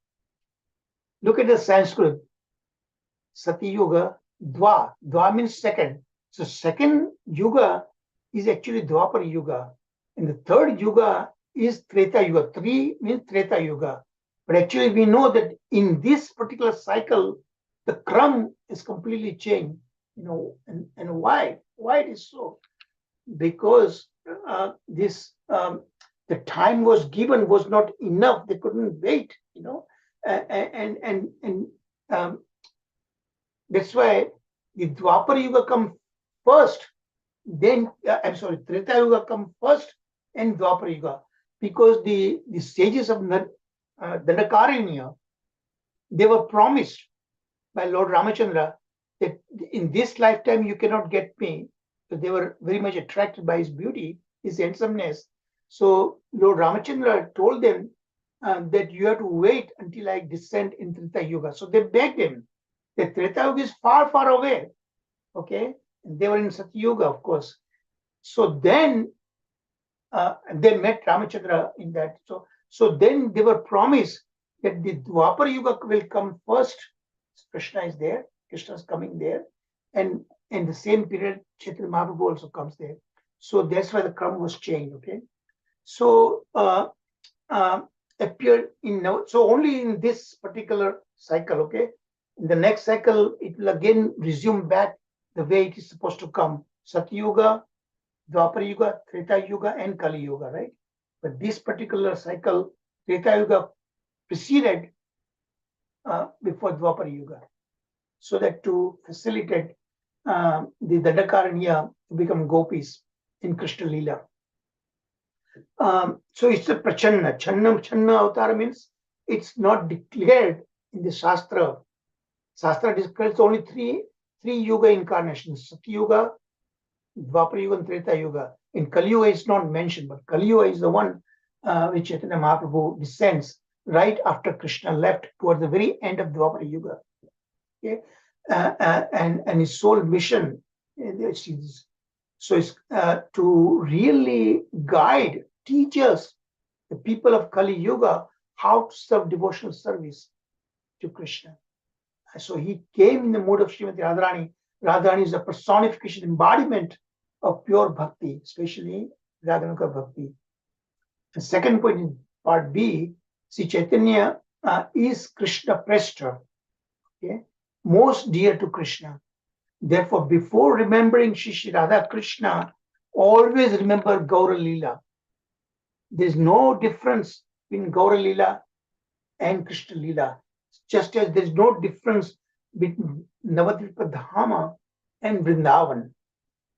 Look at the Sanskrit. Satyuga, Dva means second. So second Yuga is actually Dwapara Yuga. And the third Yuga is Treta Yuga. 3 means Treta Yuga. But actually we know that in this particular cycle, the Kram is completely changed. And why? Why it is so? Because the time was given was not enough. They couldn't wait, and that's why the Dwapara Yuga come first, then Treta Yuga come first and Dwapara Yuga, because the sages of Dandakaranya, they were promised by Lord Ramachandra that in this lifetime you cannot get me. So they were very much attracted by his beauty, his handsomeness. So Lord Ramachandra told them that you have to wait until I descend in Treta Yuga. So they begged him. The Treta Yuga is far, far away. Okay, and they were in Satya Yuga, of course. So then they met Ramachandra in that. So then they were promised that the Dwapara Yuga will come first. Krishna is there. Krishna is coming there, and in the same period, Chaitanya Mahaprabhu also comes there. So that's why the Kram was changed. Okay, so appeared in now. So only in this particular cycle. Okay, in the next cycle, it will again resume back the way it is supposed to come: Satya Yuga, Dwapara Yuga, Treta Yuga, and Kali Yuga. Right? But this particular cycle, Treta Yuga preceded before Dwapara Yuga, so that to facilitate the Dandakaranya to become gopis in Krishna Leela. So it's a Prachanna. Channa Avatar means it's not declared in the Shastra. Shastra describes only three Yuga incarnations: Satya Yuga, Dwapara Yuga, and Treta Yuga. In Kali Yuga is not mentioned, but Kali Yuga is the one which Chaitanya Mahaprabhu descends right after Krishna left towards the very end of Dwapara Yuga. Okay? And his sole mission so it's to really guide, teach us, the people of Kali Yuga, how to serve devotional service to Krishna. So he came in the mood of Srimati Radharani. Radharani is a personification, embodiment of pure bhakti, especially Raganuga bhakti. The second point in part B, Sri Chaitanya is Krishna Prashta, okay, most dear to Krishna. Therefore, before remembering Shri Radha Krishna, always remember Gaura Leela. There is no difference between Gaura Leela and Krishna Leela, just as there is no difference between Navadvipa Dharma and Vrindavan.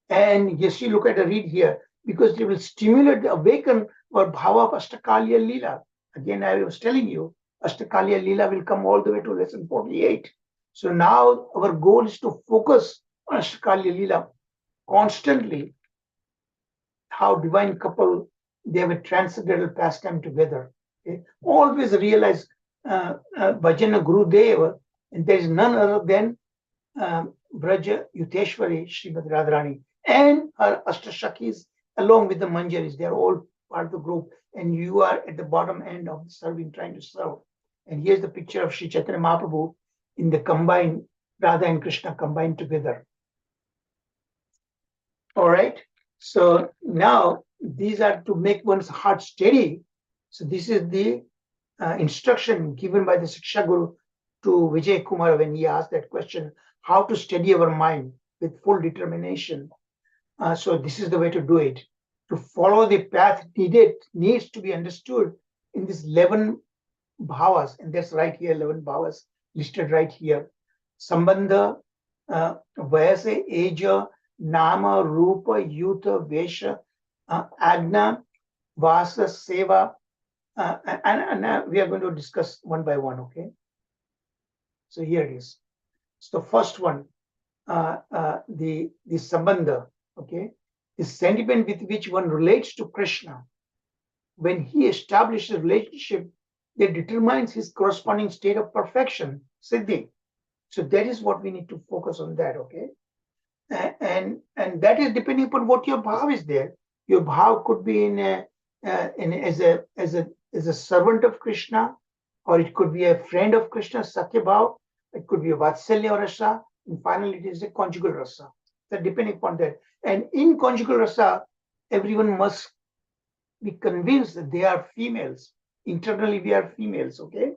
And yes, you look at a read here, because it will stimulate, awaken our bhava of Ashtakalya Leela. Again, I was telling you, Ashtakaliya Leela will come all the way to lesson 48. So now our goal is to focus on Ashtakaliya Leela constantly, how divine couple, they have a transcendental pastime together. Okay? Always realize Bhajana Guru Deva, and there is none other than Braja Yuteshwari Srimad Radharani and her Ashtashakis along with the Manjaris. They are all part of the group, and you are at the bottom end of the serving, trying to serve. And here's the picture of Sri Chaitanya Mahaprabhu in the combined Radha and Krishna combined together. All right. So now these are to make one's heart steady. So this is the instruction given by the Siksha Guru to Vijay Kumar when he asked that question, how to steady our mind with full determination. So this is the way to do it. To follow the path needs to be understood in these 11 bhavas, and that's right here, 11 bhavas listed right here. Sambandha, Vayasa, Aja, Nama, Rupa, Yuta, Vesha, Agna, Vasa, Seva, and we are going to discuss one by one, okay? So here it is. So the first one, the Sambandha, okay? The sentiment with which one relates to Krishna. When he establishes a relationship that determines his corresponding state of perfection, Siddhi. So that is what we need to focus on that, okay? And that is depending upon what your bhav is there. Your bhav could be as a servant of Krishna, or it could be a friend of Krishna, Sakya bhav. It could be a Vatsalya rasa, and finally it is a conjugal rasa. So depending upon that. And in conjugal rasa, everyone must be convinced that they are females. Internally, we are females, okay?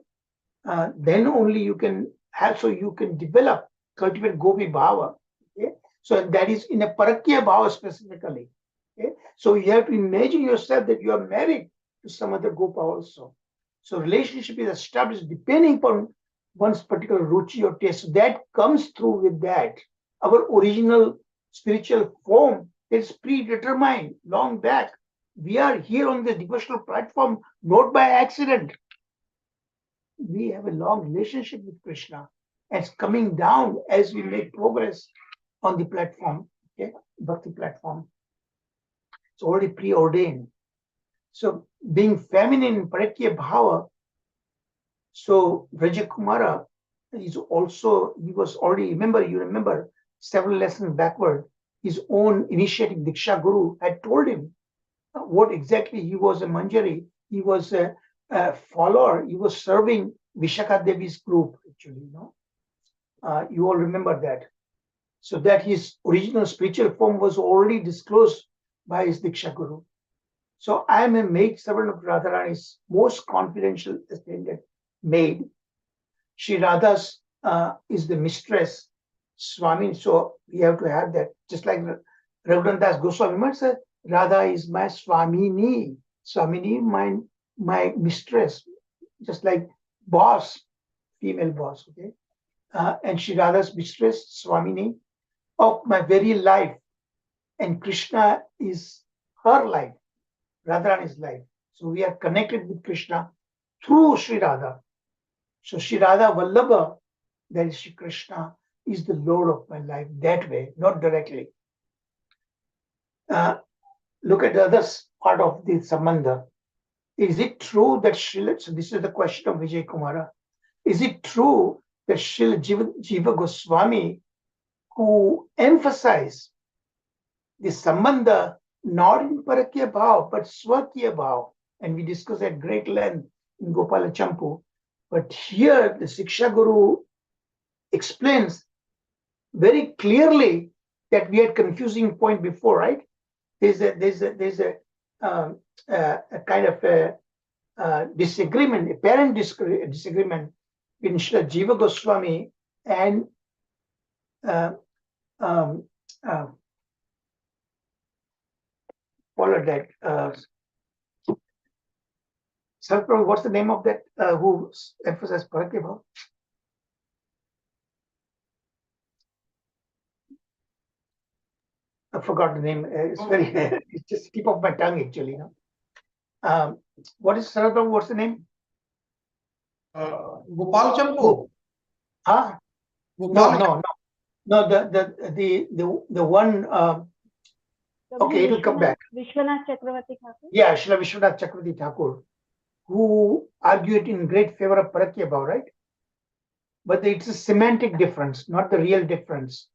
Then only you can have, so you can develop, cultivate gopi bhava, okay? So that is in a parakya bhava specifically, okay? So you have to imagine yourself that you are married to some other gopa also. So relationship is established depending upon one's particular ruchi or taste. So that comes through with that. Our original spiritual form is predetermined long back. We are here on the devotional platform not by accident. We have a long relationship with Krishna. And it's coming down as we make progress on the platform, okay, bhakti platform. It's already preordained. So being feminine, parakya bhava, so Vrajakumara is also, he was already, you remember several lessons backward, his own initiating Diksha Guru had told him what exactly he was a Manjari. He was a follower. He was serving Vishaka Devi's group, actually, you know. You all remember that. So that his original spiritual form was already disclosed by his Diksha Guru. So I am a maid servant of Radharani's most confidential attendant maid. Shri Radha's is the mistress, Swami. So we have to have that. Just like Raghunath Das Goswami said, Radha is my Swamini. Swamini, my mistress. Just like boss, female boss, okay? And Shri Radha's mistress, Swamini, of my very life. And Krishna is her life, Radharani's life. So we are connected with Krishna through Shri Radha. So Shri Radha Vallabha, that is Shri Krishna, is the Lord of my life that way, not directly. Look at the other part of the Sambandha. Is it true that Srila, so this is the question of Vijay Kumara, is it true that Srila Jiva Goswami, who emphasized the Sambandha not in Parakya Bhav, but Swakya Bhav, and we discussed at great length in Gopala Champu, but here the Siksha Guru explains very clearly that we had confusing point before, right? There's a kind of a disagreement, apparent disagreement between Srila Jiva Goswami and follow that. Sarpram, what's the name of that who emphasized Parakya Bhav? I forgot the name. It's very, it's just tip of my tongue actually. You know? What is Sarpram? What's the name? Gopal Champu. Oh, huh? Gopal No. The one. Okay, it will come back. Vishwanath Chakravarti Thakur. Yeah, Srila Vishwanath Chakravarti Thakur, who argued in great favor of Parakya Bhav, right? But it's a semantic difference, not the real difference.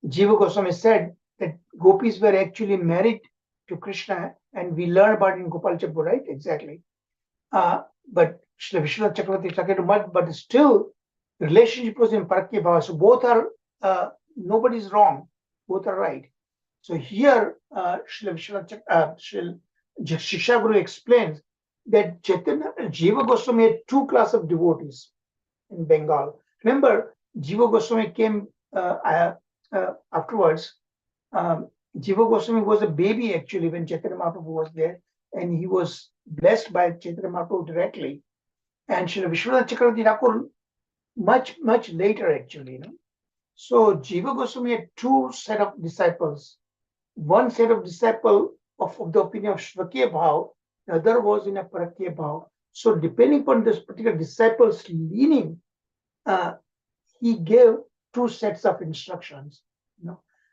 Jiva Goswami said that gopis were actually married to Krishna, and we learn about it in Gopal Champu, right? Exactly. But Srila Vishwanath Chakravarti Thakur, but still, the relationship was in Parakya Bhava. So both are, nobody's wrong, both are right. So here, Srila Shiksha Guru explains that Jiva Goswami had two classes of devotees in Bengal. Remember, Jiva Goswami came afterwards. Jiva Goswami was a baby actually when Chaitanya Mahaprabhu was there, and he was blessed by Chaitanya Mahaprabhu directly. And Srila Vishwanath Chakravarti Thakur much later actually. So Jiva Goswami had two set of disciples. One set of disciple of the opinion of Shvakya Bhav, the other was in a Parakya Bhav. So depending upon this particular disciple's leaning, he gave two sets of instructions.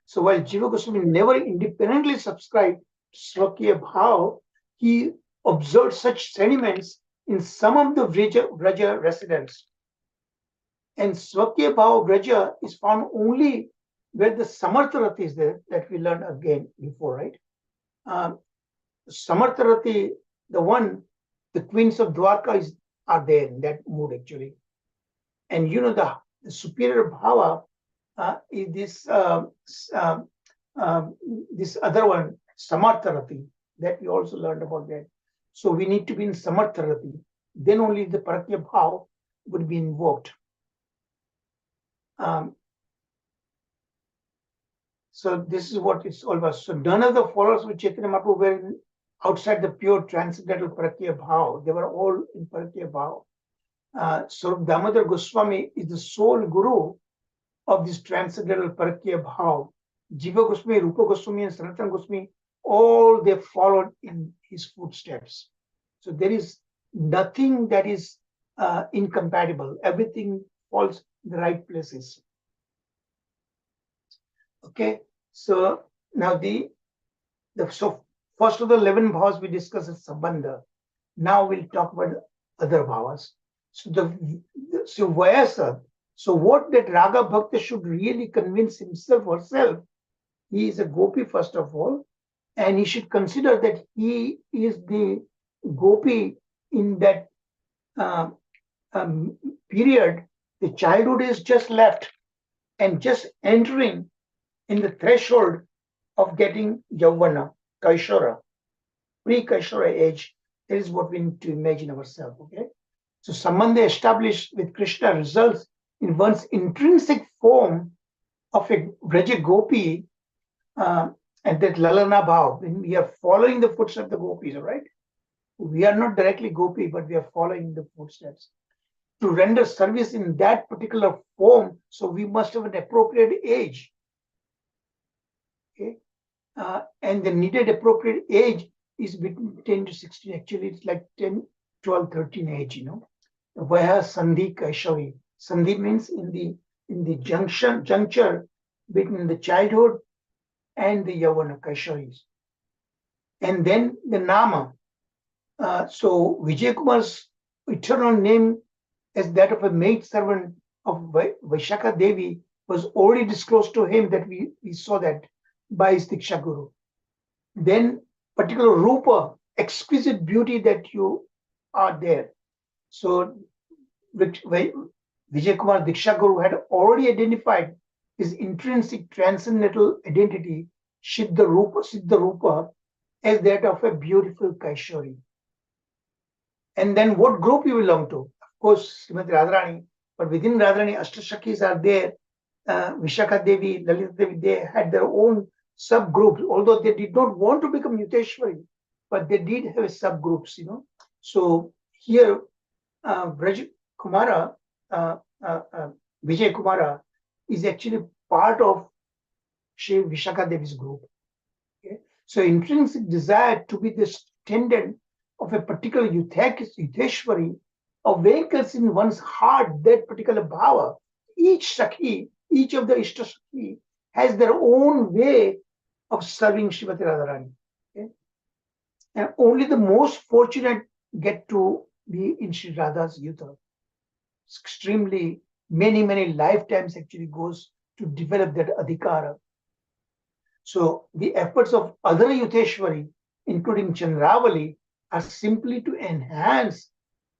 So while Jiva Goswami never independently subscribed to Shvakya Bhav, he observed such sentiments in some of the Vraja residents. And Shvakya Bhav Vraja is found only where the Samartha is there, that we learned again before, right? Samartha, the queens of Dwarka are there in that mood actually. And the superior bhava is this other one, Samartha, that we also learned about that. So we need to be in Samartha, then only the Parakya Bhav would be invoked. So this is what it's all about. So none of the followers of Chaitanya Mahaprabhu were outside the pure transcendental Parakya Bhav. They were all in Parakya Bhav. So Damodar Goswami is the sole guru of this transcendental Parakya Bhav. Jiva Goswami, Rupa Goswami, and Sanatana Goswami, all they followed in his footsteps. So there is nothing that is incompatible. Everything falls in the right places. Okay, so now so first of the 11 bhavas we discussed as Sambandha. Now we'll talk about other bhavas. So so Vyasa. So what that Raga Bhakta should really convince himself or herself, he is a gopi first of all, and he should consider that he is the gopi in that period. The childhood is just left and just entering in the threshold of getting Yavana, Kaishara, pre-Kaishara age. That is what we need to imagine ourselves, okay? So Sambandha established with Krishna results in one's intrinsic form of a Vraja Gopi, and that Lalana Bhav, when we are following the footsteps of the gopis, all right? We are not directly Gopi, but we are following the footsteps. To render service in that particular form, so we must have an appropriate age. Okay, and the needed appropriate age is between 10 to 16. Actually, it's like 10, 12, 13 age, Vaya Sandhi Kaishari. Sandhi means in the juncture between the childhood and the Yavana Kaisharis. And then the Nama. So Vijay Kumar's eternal name as that of a maid servant of Vaishaka Devi was already disclosed to him, that we saw that by his Diksha Guru. Then particular Rupa, exquisite beauty that you are there. So Vijay Kumar Diksha Guru had already identified his intrinsic transcendental identity, Siddha Rupa, as that of a beautiful Kaishari. And then what group you belong to? Of course, Srimati Radharani, but within Radharani, Ashtashakis are there. Vishakha Devi, Lalita Devi, they had their own subgroups, although they did not want to become Yuteshwari, but they did have subgroups, So here, Vijay Kumara is actually part of Shri Vishakha Devi's group. Okay? So intrinsic desire to be the attendant of a particular Yuteshwari awakens in one's heart that particular bhava. Each Sakhi, each of the Ishta Sakhi has their own way of serving Srimati Radharani. Okay? And only the most fortunate get to be in Sri Radha's yuta. It's extremely many lifetimes actually goes to develop that adhikara. So the efforts of other Yuteshwari, including Chandravali, are simply to enhance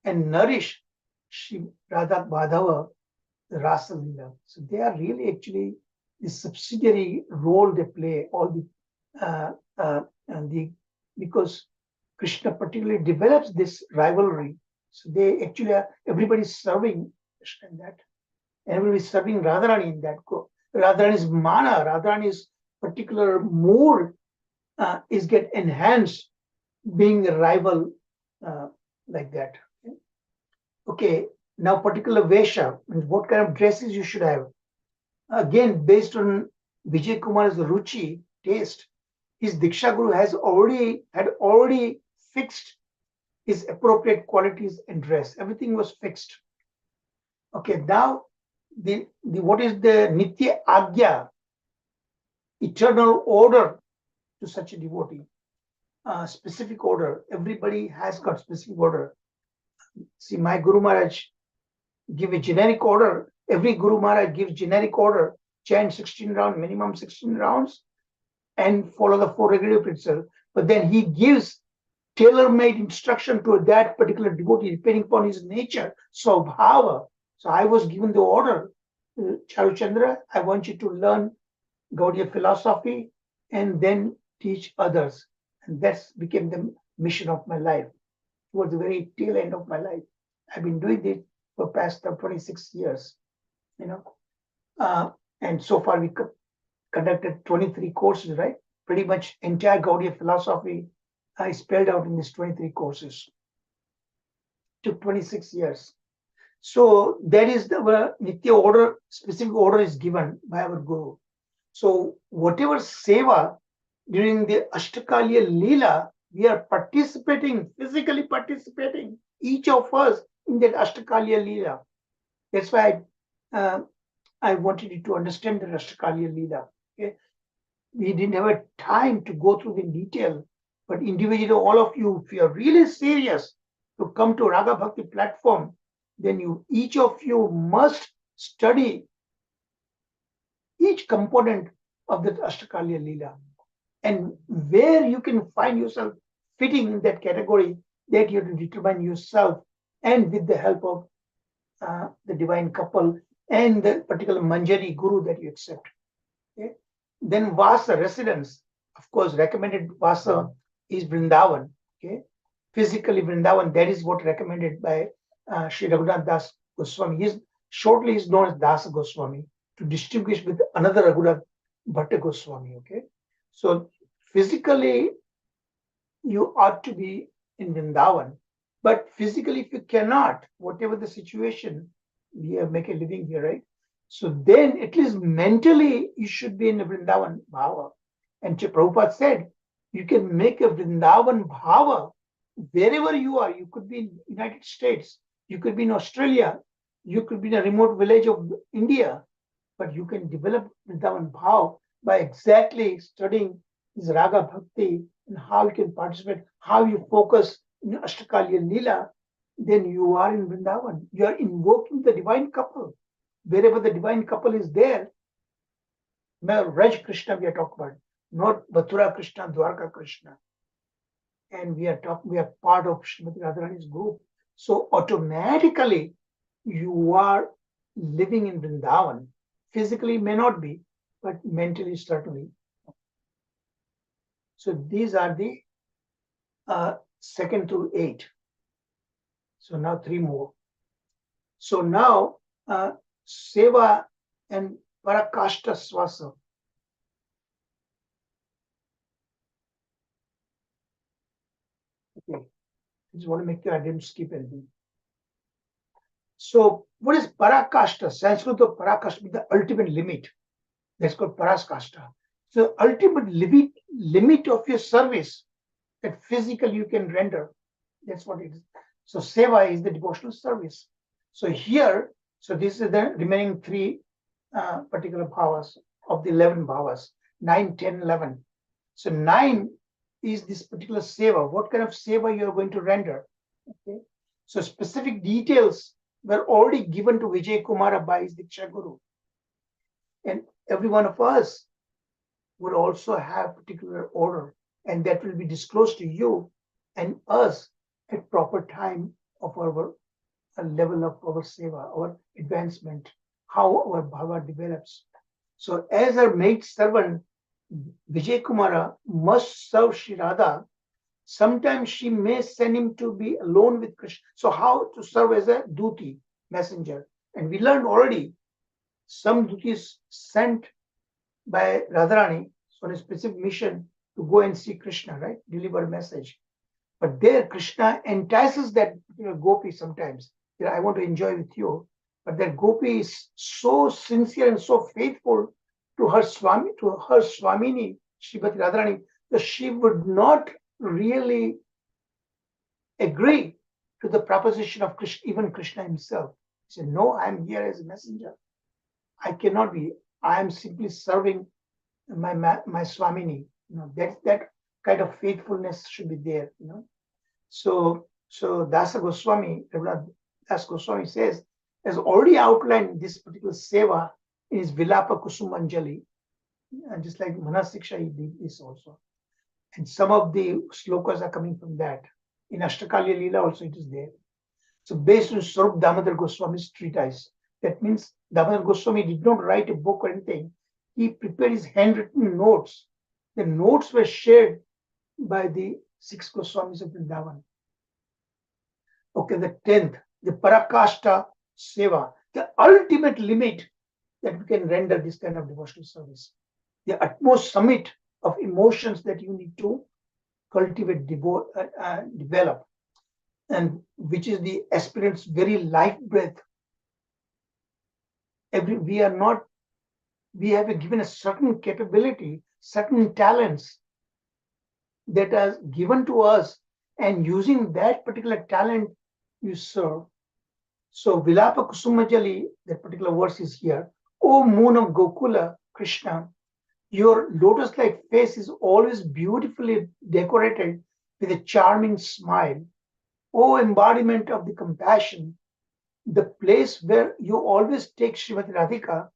and nourish Shri Radha Madhava, the Rasa Leela. So they are really actually the subsidiary role they play, all the because Krishna particularly develops this rivalry. So they actually are, everybody's serving Krishna in that. Everybody's serving Radharani in that. Radharani's mana, Radharani's particular mood is get enhanced being a rival like that. Okay, now particular Vesha, and what kind of dresses you should have. Again, based on Vijay Kumar's ruchi, taste, his Diksha Guru had already fixed his appropriate qualities and dress. Everything was fixed. Okay, now the what is the Nitya Agya, eternal order to such a devotee? Specific order. Everybody has got specific order. See, my Guru Maharaj give a generic order. Every Guru Maharaj gives generic order. Chant 16 rounds, minimum 16 rounds, and follow the 4 regulative principles. But then he gives tailor-made instruction to that particular devotee depending upon his nature, swabhava. So I was given the order, Charuchandra, I want you to learn Gaudiya philosophy and then teach others. And that became the mission of my life. Towards the very tail end of my life. I've been doing this for past 26 years, and so far we conducted 23 courses, right? Pretty much entire Gaudiya philosophy I spelled out in these 23 courses. Took 26 years. So that is the Nitya order, specific order is given by our Guru. So whatever seva during the Ashtakaliya Leela, we are participating, physically participating, each of us in that Ashtakaliya Leela. That's why I wanted you to understand the Ashtakaliya Leela. Okay? We didn't have a time to go through the detail, but individually, all of you, if you are really serious to come to Raga Bhakti platform, then each of you must study each component of the Ashtakaliya Leela. And where you can find yourself fitting in that category, that you have to determine yourself, and with the help of the divine couple and the particular Manjari Guru that you accept. Okay? Then Vasa, residence, of course, recommended Vasa is Vrindavan. Okay? Physically Vrindavan, that is what recommended by Sri Raghunath Das Goswami. Shortly is known as Das Goswami to distinguish with another Raghunath Bhatta Goswami. Okay? So physically, you ought to be in Vrindavan, but physically, if you cannot, whatever the situation, we make a living here, right? So then, at least mentally, you should be in a Vrindavan bhava. And Prabhupada said, you can make a Vrindavan bhava wherever you are. You could be in United States, you could be in Australia, you could be in a remote village of India, but you can develop Vrindavan bhava by exactly studying this Raga Bhakti and how you can participate, how you focus in Ashtakaliya Leela, then you are in Vrindavan. You are invoking the divine couple. Wherever the divine couple is there, Raj Krishna we are talking about, not Mathura Krishna, Dwarka Krishna. And we are part of Srimati Radharani's group. So automatically you are living in Vrindavan. Physically may not be, but mentally certainly. So these are the 2nd through 8. So now 3 more. So now Seva and Parakashta Swasa. Okay, I just want to make sure I didn't skip anything. So what is Parakashta? Sanskrit of Parakashta means the ultimate limit. That's called Paraskashta. So ultimate limit of your service that physically you can render. That's what it is. So seva is the devotional service. So here, so this is the remaining three particular bhavas of the 11 bhavas, 9, 10, 11. So 9 is this particular seva. What kind of seva you are going to render? Okay. So specific details were already given to Vijay Kumara by his Diksha Guru. And every one of us would also have particular order, and that will be disclosed to you and us at proper time of our level of our seva, our advancement, how our bhava develops. So as our maid servant, Vijay Kumara must serve Shri Radha. Sometimes she may send him to be alone with Krishna. So how to serve as a duty, messenger. And we learned already some duties sent by Radharani on a specific mission to go and see Krishna, right? Deliver a message. But there Krishna entices that gopi sometimes. I want to enjoy with you. But that gopi is so sincere and so faithful to her Swami, to her Swamini, Srimati Radharani, that she would not really agree to the proposition of Krishna, even Krishna himself. He said, no, I'm here as a messenger. I cannot be. I am simply serving my Swamini. That kind of faithfulness should be there. So Dasa Goswami, Rabindranath Das Goswami says, has already outlined this particular seva in his Vilapa Kusumanjali, and just like Manasiksha, he did this also. And some of the slokas are coming from that. In Ashtakalya Leela also it is there. So based on Swarup Damodar Goswami's treatise, that means Damodar Goswami did not write a book or anything. He prepared his handwritten notes. The notes were shared by the 6 Goswamis of Vrindavan. Okay, the 10th, the Parakashta Seva, the ultimate limit that we can render this kind of devotional service. The utmost summit of emotions that you need to cultivate, develop, and which is the aspirant's very life breath. We have given a certain capability, certain talents that are given to us, and using that particular talent, you serve. So Vilapa Kusumajali, that particular verse is here. O moon of Gokula, Krishna, your lotus-like face is always beautifully decorated with a charming smile. O embodiment of the compassion, the place where you always take Srimati Radhika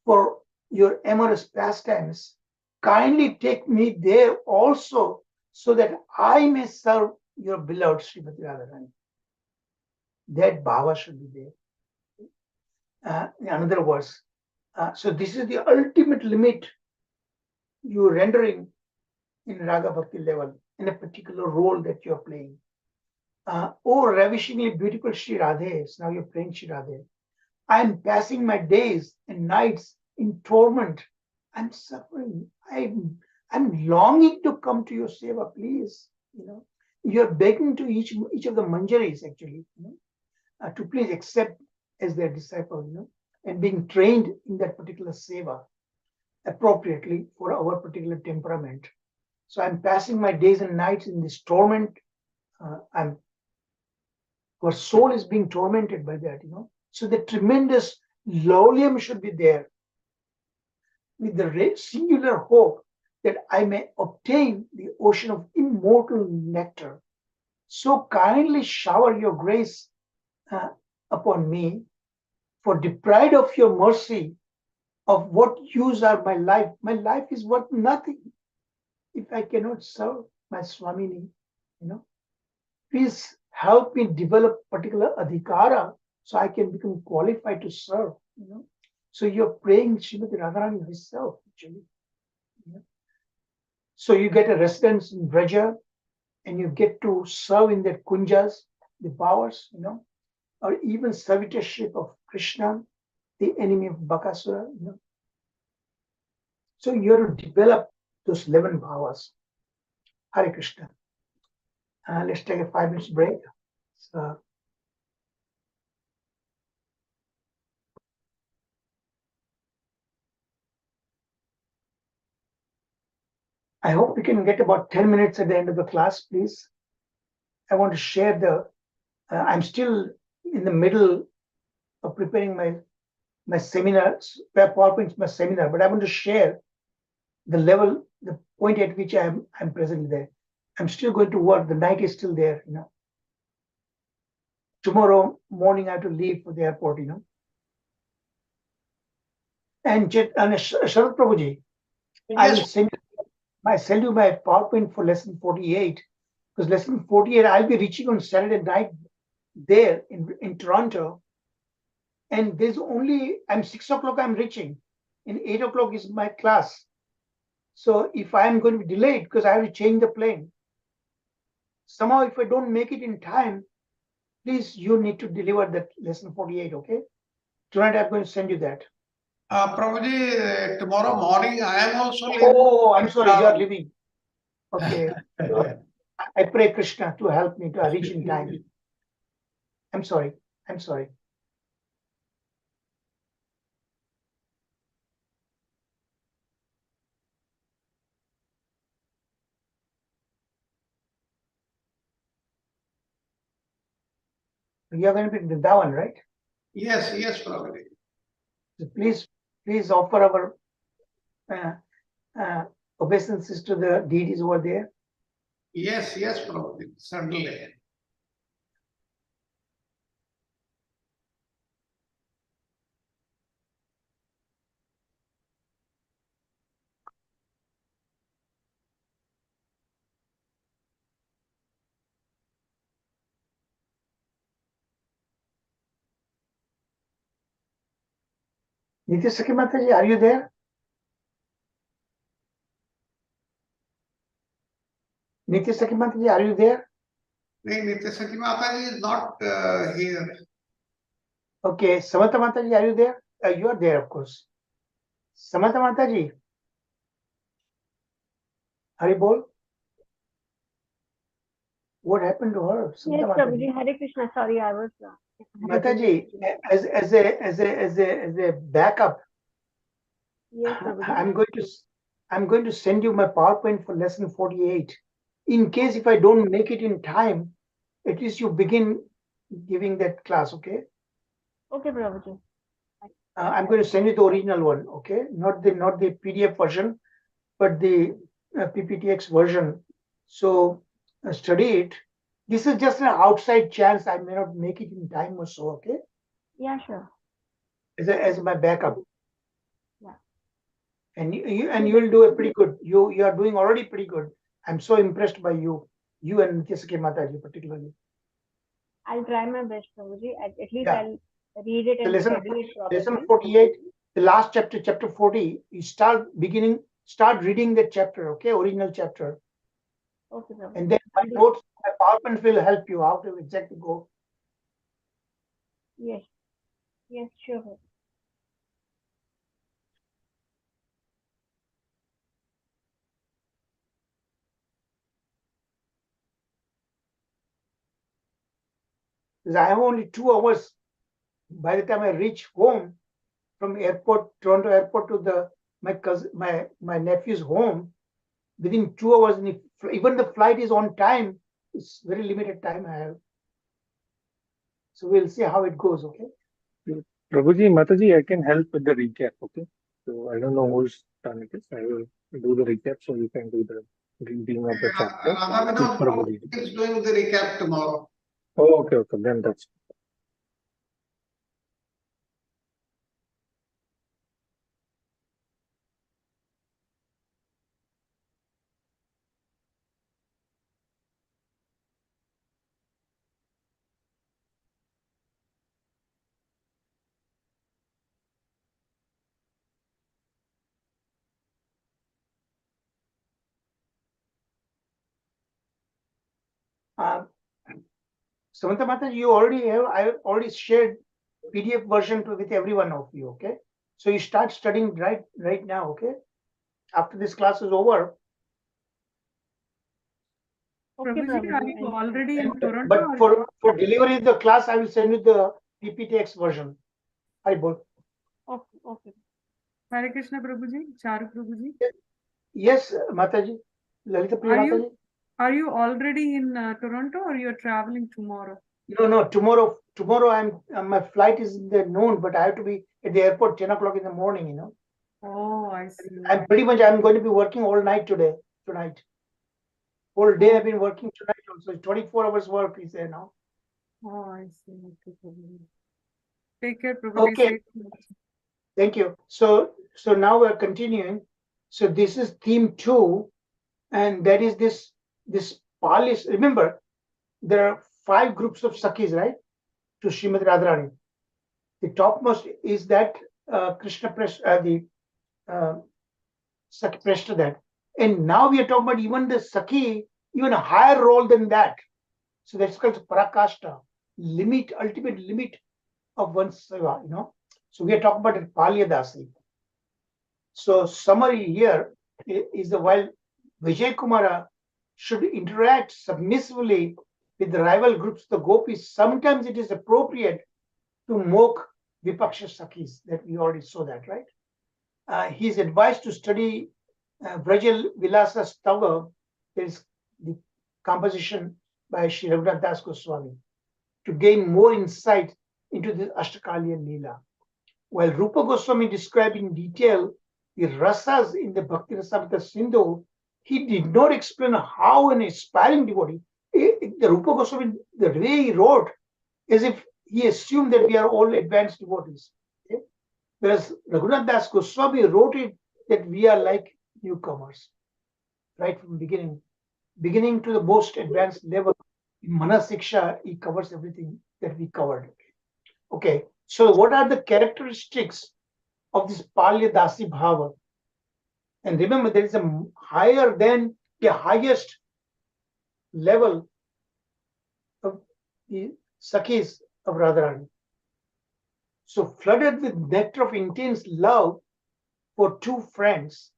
for your amorous pastimes, kindly take me there also so that I may serve your beloved Srimati Radharani. That bhava should be there. In another verse. So this is the ultimate limit you are rendering in Raga Bhakti level, in a particular role that you are playing. Oh, ravishingly beautiful Shri Radhe. Now you're playing Shri Radhe. I am passing my days and nights in torment. I'm suffering. I'm longing to come to your seva, please. You're begging to each of the manjaris actually, to please accept as their disciple, and being trained in that particular seva appropriately for our particular temperament. So I'm passing my days and nights in this torment. Our soul is being tormented by that, So the tremendous lowlium should be there with the singular hope that I may obtain the ocean of immortal nectar. So kindly shower your grace upon me, for deprived of your mercy, of what use are my life? My life is worth nothing if I cannot serve my Swamini, Please help me develop particular adhikara so I can become qualified to serve, So you're praying Srimati Radharani herself, actually. So you get a residence in Braja and you get to serve in their kunjas, the powers, or even servitorship of Krishna, the enemy of Bakasura, So you have to develop those 11 bhavas. Hare Krishna. Let's take a 5 minutes break. So, I hope we can get about 10 minutes at the end of the class, please. I want to share the I'm still in the middle of preparing my seminars, PowerPoint, my seminar, but I want to share the level, the point at which I'm presently there. I'm still going to work. The night is still there, you know. Tomorrow morning I have to leave for the airport, you know. And Sharad Prabhuji, I will Yes, send you my PowerPoint for lesson 48, because lesson 48 I'll be reaching on Saturday night there in Toronto, and there's only I'm 6 o'clock I'm reaching, and 8 o'clock is my class. So if I'm going to be delayed because I have to change the plane, somehow if I don't make it in time, please you need to deliver that lesson 48. Okay, tonight I'm going to send you that. Prabhuji, tomorrow morning I am also leaving. Oh, I'm sorry, you are leaving. Okay. So I pray Krishna to help me to reach in time. I'm sorry. I'm sorry. You are going to be in Vrindavan, right? Yes, Prabhuji. So please offer our obeisances to the deities over there. Yes, Prabhuji, certainly. Nityasaki Mataji, are you there? Nityasaki Mataji, are you there? Nityasaki Mataji is not here. Okay, Samantha Mataji, are you there? You are there, of course. Samantha Mataji, Haribol. What happened to her? Yes, Samantha Prabhuji. Mataji. Hare Krishna. Sorry, I was. Mataji, as a backup, Yes, Prabhuji. I'm going to send you my PowerPoint for lesson 48. In case if I don't make it in time, at least you begin giving that class, okay? Okay, Prabhuji. I'm going to send you the original one, okay? Not the PDF version, but the PPTX version. So study it. This is just an outside chance I may not make it in time or so, okay? Yeah, sure. As my backup. Yeah. And you will do a pretty good. You are doing already pretty good. I'm so impressed by you and Nityasaki Mataji particularly. I'll try my best, Prabhuji. At least Yeah. I'll read it The and lesson study it properly. 48, the last chapter, chapter 40. You start reading that chapter, okay? Original chapter. Okay, Prabhuji. And then my notes, my PowerPoint will help you how to exactly go. Yes. Yes, sure. Prabhuji. Because I have only 2 hours by the time I reach home from Toronto airport to my nephew's home. Within 2 hours, and if even the flight is on time, it's very limited time I have. So we'll see how it goes, okay? Prabhuji, Mataji, I can help with the recap, okay? So I don't know whose turn it is. I will do the recap so you can do the reading of the chapter. Radha Prabhuji. is doing the recap tomorrow. Oh, okay, then that's Samantha Mataji, I already shared PDF version with every one of you, okay? So you start studying right now, okay? After this class is over. Okay, Prabhuji, are Prabhuji. you already in Toronto? But for delivery of the class, I will send you the PPTX version. Haribol. Okay. Hare Krishna Prabhuji, Charu Prabhuji. Yes, Mataji. Lalita Priya Mataji. Are you already in Toronto or you're traveling tomorrow? No. Tomorrow my flight is in the noon, but I have to be at the airport 10 o'clock in the morning. Oh, I see. I'm going to be working all night tonight. Whole day I've been working tonight also. 24 hours work is there now. Oh, I see. Okay, Prabhuji. Take care, Prabhuji. Okay. Safe. Thank you. So now we're continuing. So this is theme 2, and that is this Pali. Remember, there are 5 groups of Sakhis, right? To Srimati Radharani. The topmost is that Krishna Prashta, the Sakhi Prashta that. And now we are talking about even the Sakhi, even a higher role than that. So that's called Parakashta, ultimate limit of one's seva, So we are talking about Palyadasi. So summary here is the while Vijay Kumara should interact submissively with the rival groups, the gopis, sometimes it is appropriate to mock Vipaksha Sakhis, that we already saw that, right? He is advised to study Vrajal Vilasa Stava, that is the composition by Sri Raghunath Das Goswami, to gain more insight into the Ashtakaliya Leela. While Rupa Goswami described in detail the rasas in the Bhakti Rasamrita Sindhu, he did not explain how an aspiring devotee, the Rupa Goswami, the way he wrote, as if he assumed that we are all advanced devotees. Okay? Whereas Raghunath Das Goswami wrote it that we are like newcomers, right from beginning to the most advanced level. In Manasiksha, he covers everything that we covered. Okay, so what are the characteristics of this Palyadasi Bhava? And remember, there is a higher than the highest level of the Sakhis of Radharani. So flooded with nectar of intense love for 2 friends,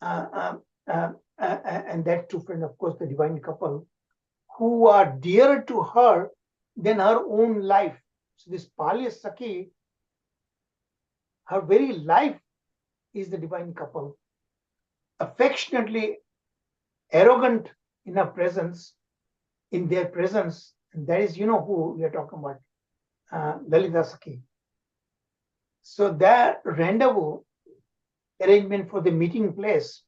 and that 2 friends, of course, the divine couple, who are dearer to her than her own life. So this Palya Sakhi, her very life is the divine couple, affectionately arrogant in her presence, in their presence, and that is, who we are talking about, Lalita Sakhi. So that rendezvous arrangement for the meeting place,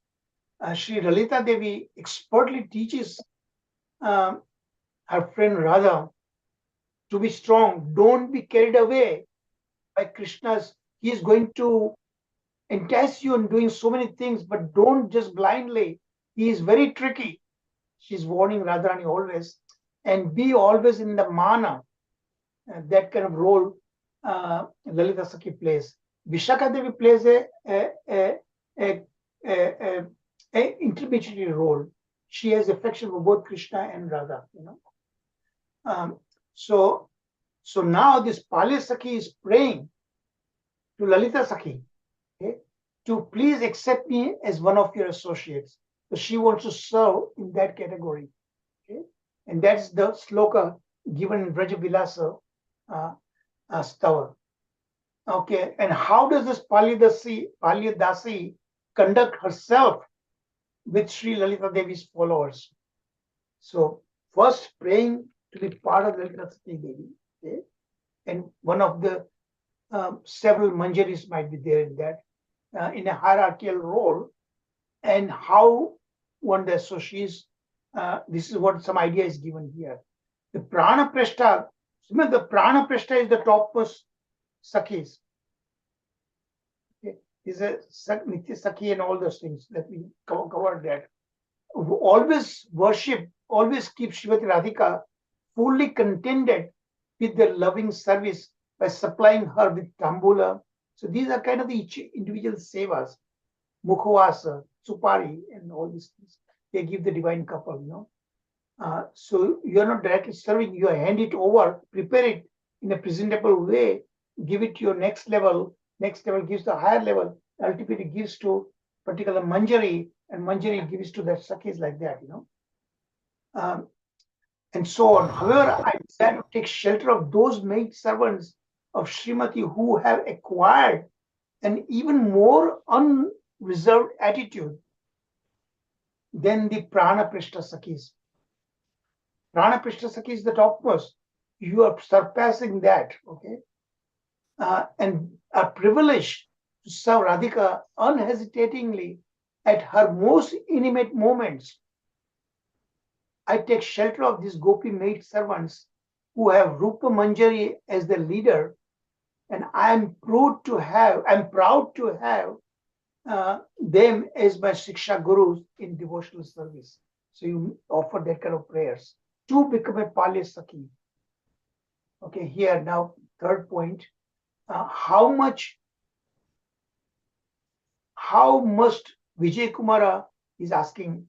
Sri Lalita Devi expertly teaches her friend Radha to be strong. Don't be carried away by Krishna's. He is going to entice you in doing so many things, but don't just blindly. He is very tricky. She's warning Radharani always, and be always in the mana, that kind of role Lalita Sakhi plays. Vishakha Devi plays a intermediary role. She has affection for both Krishna and Radha. So now this Palya Sakhi is praying to Lalita Sakhi, okay, to please accept me as one of your associates. So she wants to serve in that category. Okay? And that's the sloka given in Vraja Vilasa Stava. Okay, and how does this Palyadasi conduct herself with Sri Lalita Devi's followers? So first praying to be part of Lalita Sakhi Devi. Okay? And one of the several manjaris might be there in that, in a hierarchical role, and how one associates. This is what some idea is given here. The Prana Prashta, remember the Prana Prashta is the topmost Sakhis. Okay. Is a Nitya Sakhi and all those things that we covered that. Always worship, always keep Shrimati Radhika fully contented with their loving service by supplying her with tambula. So these are kind of the individual sevas, mukhvasa, supari, and all these things. They give the divine couple, so you're not directly serving, you hand it over, prepare it in a presentable way, give it to your next level gives the higher level, ultimately gives to particular manjari, and manjari gives to that sakhis like that, and so on. However, I desire to take shelter of those maid servants of Srimati who have acquired an even more unreserved attitude than the Prana Prishta Sakhis. Prana Prishta Sakhi is the topmost. you are surpassing that, okay? And are privileged to serve Radhika unhesitatingly at her most intimate moments. I take shelter of these gopi maid servants who have Rupa Manjari as the leader, and I'm proud to have them as my Shiksha Gurus in devotional service. So you offer that kind of prayers to become a Palya Sakhi. Okay, here now, third point. How must Vijay Kumara is asking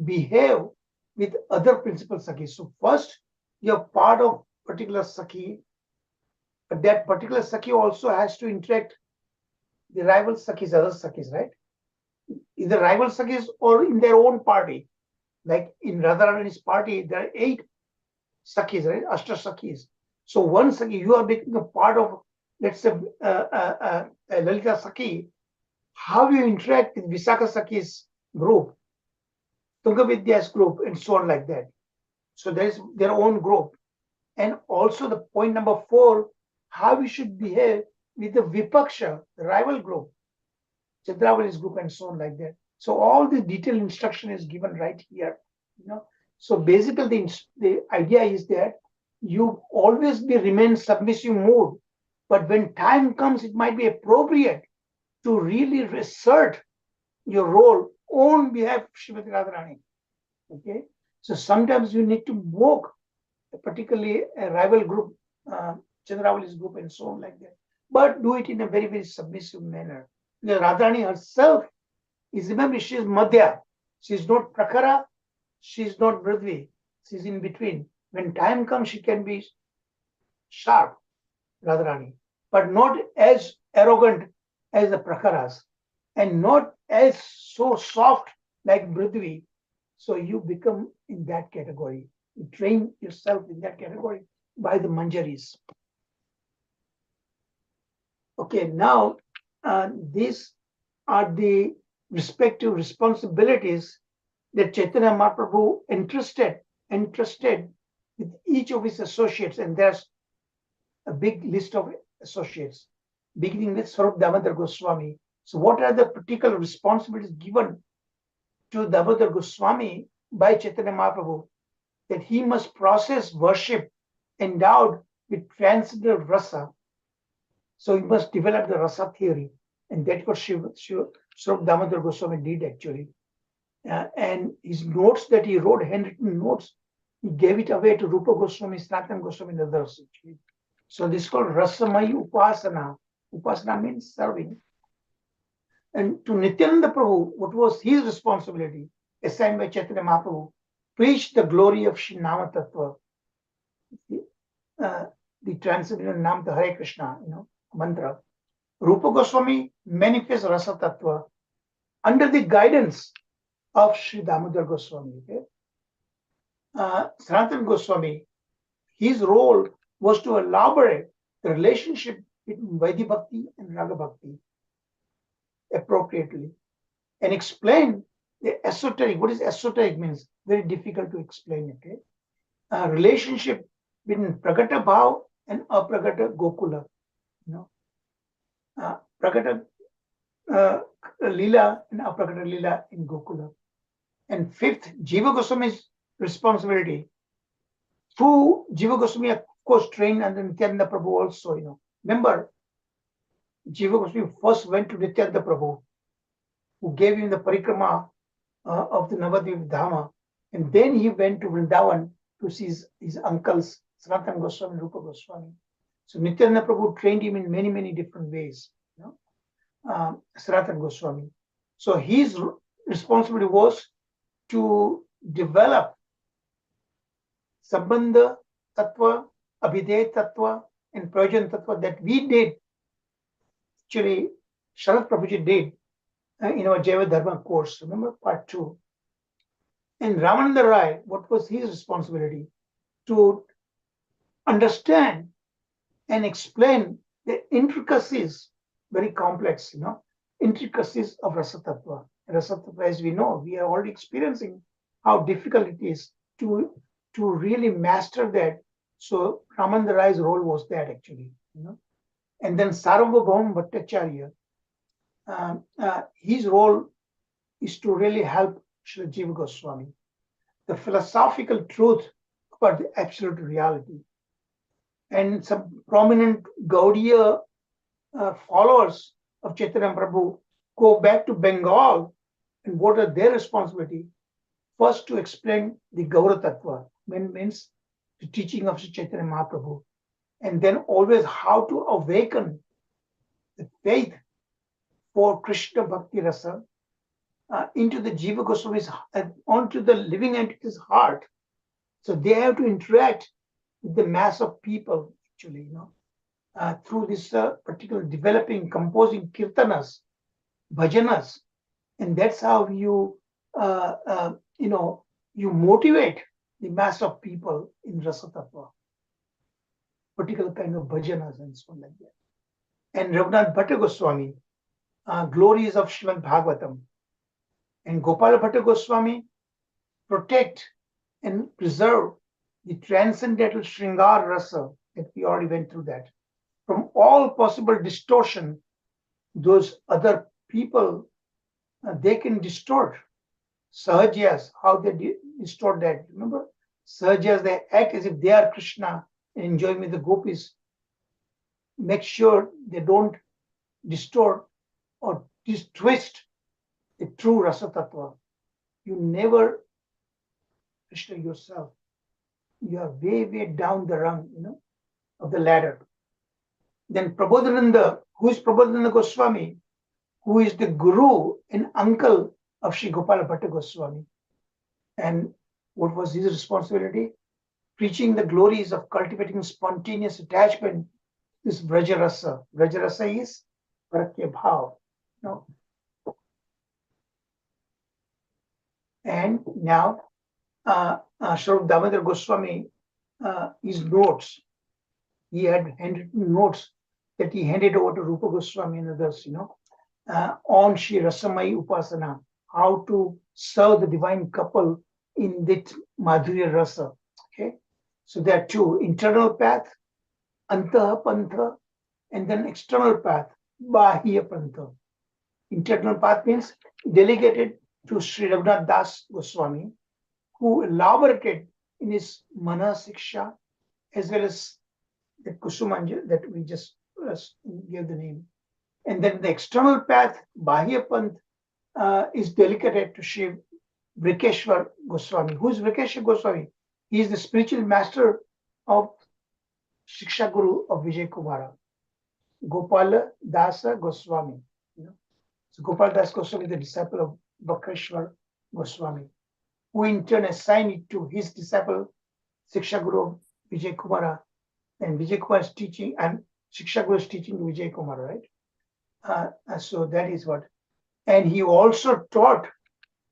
behave with other principal Sakhis? So first, you're part of particular Sakhi, but that particular Sakhi also has to interact the rival Sakhis, other Sakhis, right? Either rival Sakhis or in their own party. Like in Radharani's party, there are 8 Sakhis, right? Ashta Sakhis. So one Sakhi, you are making a part of, let's say, Lalita Sakhi. How you interact with Visakha Sakhi's group, Tunga Vidya's group, and so on like that. So there is their own group. And also the point number 4, how we should behave with the Vipaksha, the rival group, Chandravali's group, and so on like that. So all the detailed instruction is given right here. So basically the idea is that you always remain submissive mode, but when time comes, it might be appropriate to really assert your role on behalf of Srimati Radharani. Okay, so sometimes you need to mock particularly a rival group, Chandravali's group, and so on like that, but do it in a very, very submissive manner. Radharani herself is, remember, she is Madhya. She is not Prakhara, she is not Mridvi, she is in between. When time comes, she can be sharp, Radharani, but not as arrogant as the Prakharas, and not as so soft like Mridvi. So you become in that category. You train yourself in that category by the Manjaris. Okay, now these are the respective responsibilities that Chaitanya Mahaprabhu entrusted with each of his associates, and there's a big list of associates, beginning with Swarup Damodar Goswami. So what are the particular responsibilities given to Damodar Goswami by Chaitanya Mahaprabhu? That he must process worship endowed with transcendental rasa. So he must develop the rasa theory, and that's what Swarup Damodar Goswami did actually. And his notes that he wrote, handwritten notes, he gave it away to Rupa Goswami, Sanatana Goswami, and others actually. So this is called Rasamai Upasana. Upasana means serving. And to Nityananda Prabhu, what was his responsibility assigned by Chaitanya Mahaprabhu? Preach the glory of Shri Nama Tattva, the transcendental Nam Hare Krishna, mantra. Rupa Goswami manifests Rasa Tattva under the guidance of Sri Damodar Goswami. Okay? Sanatana Goswami, his role was to elaborate the relationship between Vaidhi Bhakti and Raga Bhakti appropriately and explain the esoteric. What is esoteric means? Very difficult to explain. Okay, relationship between Pragata Bhav and Apragata Gokula. Pragata Leela and Apragata Leela in Gokula. And 5th, Jiva Goswami's responsibility. Through Jiva Goswami, of course, trained under Nityananda Prabhu also. Remember, Jiva Goswami first went to Nityananda Prabhu, who gave him the parikrama of the Navadvip Dharma, and then he went to Vrindavan to see his uncles, Sanatana Goswami and Rupa Goswami. So Nityananda Prabhu trained him in many, many different ways, Sanatana Goswami. So his responsibility was to develop Sambandha Tattva, Abhideya Tattva, and Prayojan Tattva that we did. Actually, Sharat Prabhuji did in our Jaiva Dharma course, remember, part 2. And Ramananda Rai, what was his responsibility? To understand and explain the intricacies, very complex, intricacies of Rasa Tattva. Rasa Tattva, as we know, we are already experiencing how difficult it is to really master that So Ramananda Rai's role was that actually, And then Sarvabhaum Bhattacharya, his role is to really help Sri Jiva Goswami. The philosophical truth about the absolute reality. And some prominent Gaudiya followers of Chaitanya Prabhu go back to Bengal, and what are their responsibility? First, to explain the Gaura Tattva, means the teaching of Sri Chaitanya Mahaprabhu, and then always how to awaken the faith for Krishna Bhakti Rasa into the Jiva Goswami's, onto the living entity's heart. So they have to interact with the mass of people, actually, through this particular developing, composing kirtanas, bhajanas, and that's how you, you motivate the mass of people in Rasa Tattva, particular kind of bhajanas and so on like that. And Raghunath Bhatta Goswami, glories of Srimad Bhagavatam, and Gopala Bhatta Goswami protect and preserve the transcendental Shringar Rasa that we already went through that. From all possible distortion, those other people, they can distort. Sahajas, how they distort that. Remember, Sahajas, they act as if they are Krishna and enjoying with the gopis. Make sure they don't distort or twist the true Rasa Tattva. You never Krishna yourself. You are way, way down the rung, of the ladder. Then Prabodhananda, who is Prabodhananda Goswami, who is the guru and uncle of Sri Gopala Bhatta Goswami. And what was his responsibility? Preaching the glories of cultivating spontaneous attachment. This Vrajarasa. Vrajarasa is Parakya Bhav. And now, Sri Damodar Goswami, his notes, he had handwritten notes that he handed over to Rupa Goswami and others, on Shri Rasamai Upasana, how to serve the divine couple in that Madhurya Rasa. Okay, so there are two: internal path, Antaha Pantha, and then external path, Bahya Pantha. Internal path means delegated to Sri Raghunath Das Goswami, who elaborated in his Mana Siksha, as well as the Kusumanja that we just gave the name. And then the external path, Bahya Panth, is dedicated to Sri Vrikeshwar Goswami. Who is Vrikeshwar Goswami? He is the spiritual master of Shiksha Guru of Vijay Kumara, Gopala Dasa Goswami. So Gopala Das Goswami is the disciple of Vrikeshwar Goswami, who in turn assigned it to his disciple Shiksha Guru of Vijay Kumara, and Vijay Kumara is teaching, and Shiksha Guru is teaching to Vijay Kumara, right? So that is what. And he also taught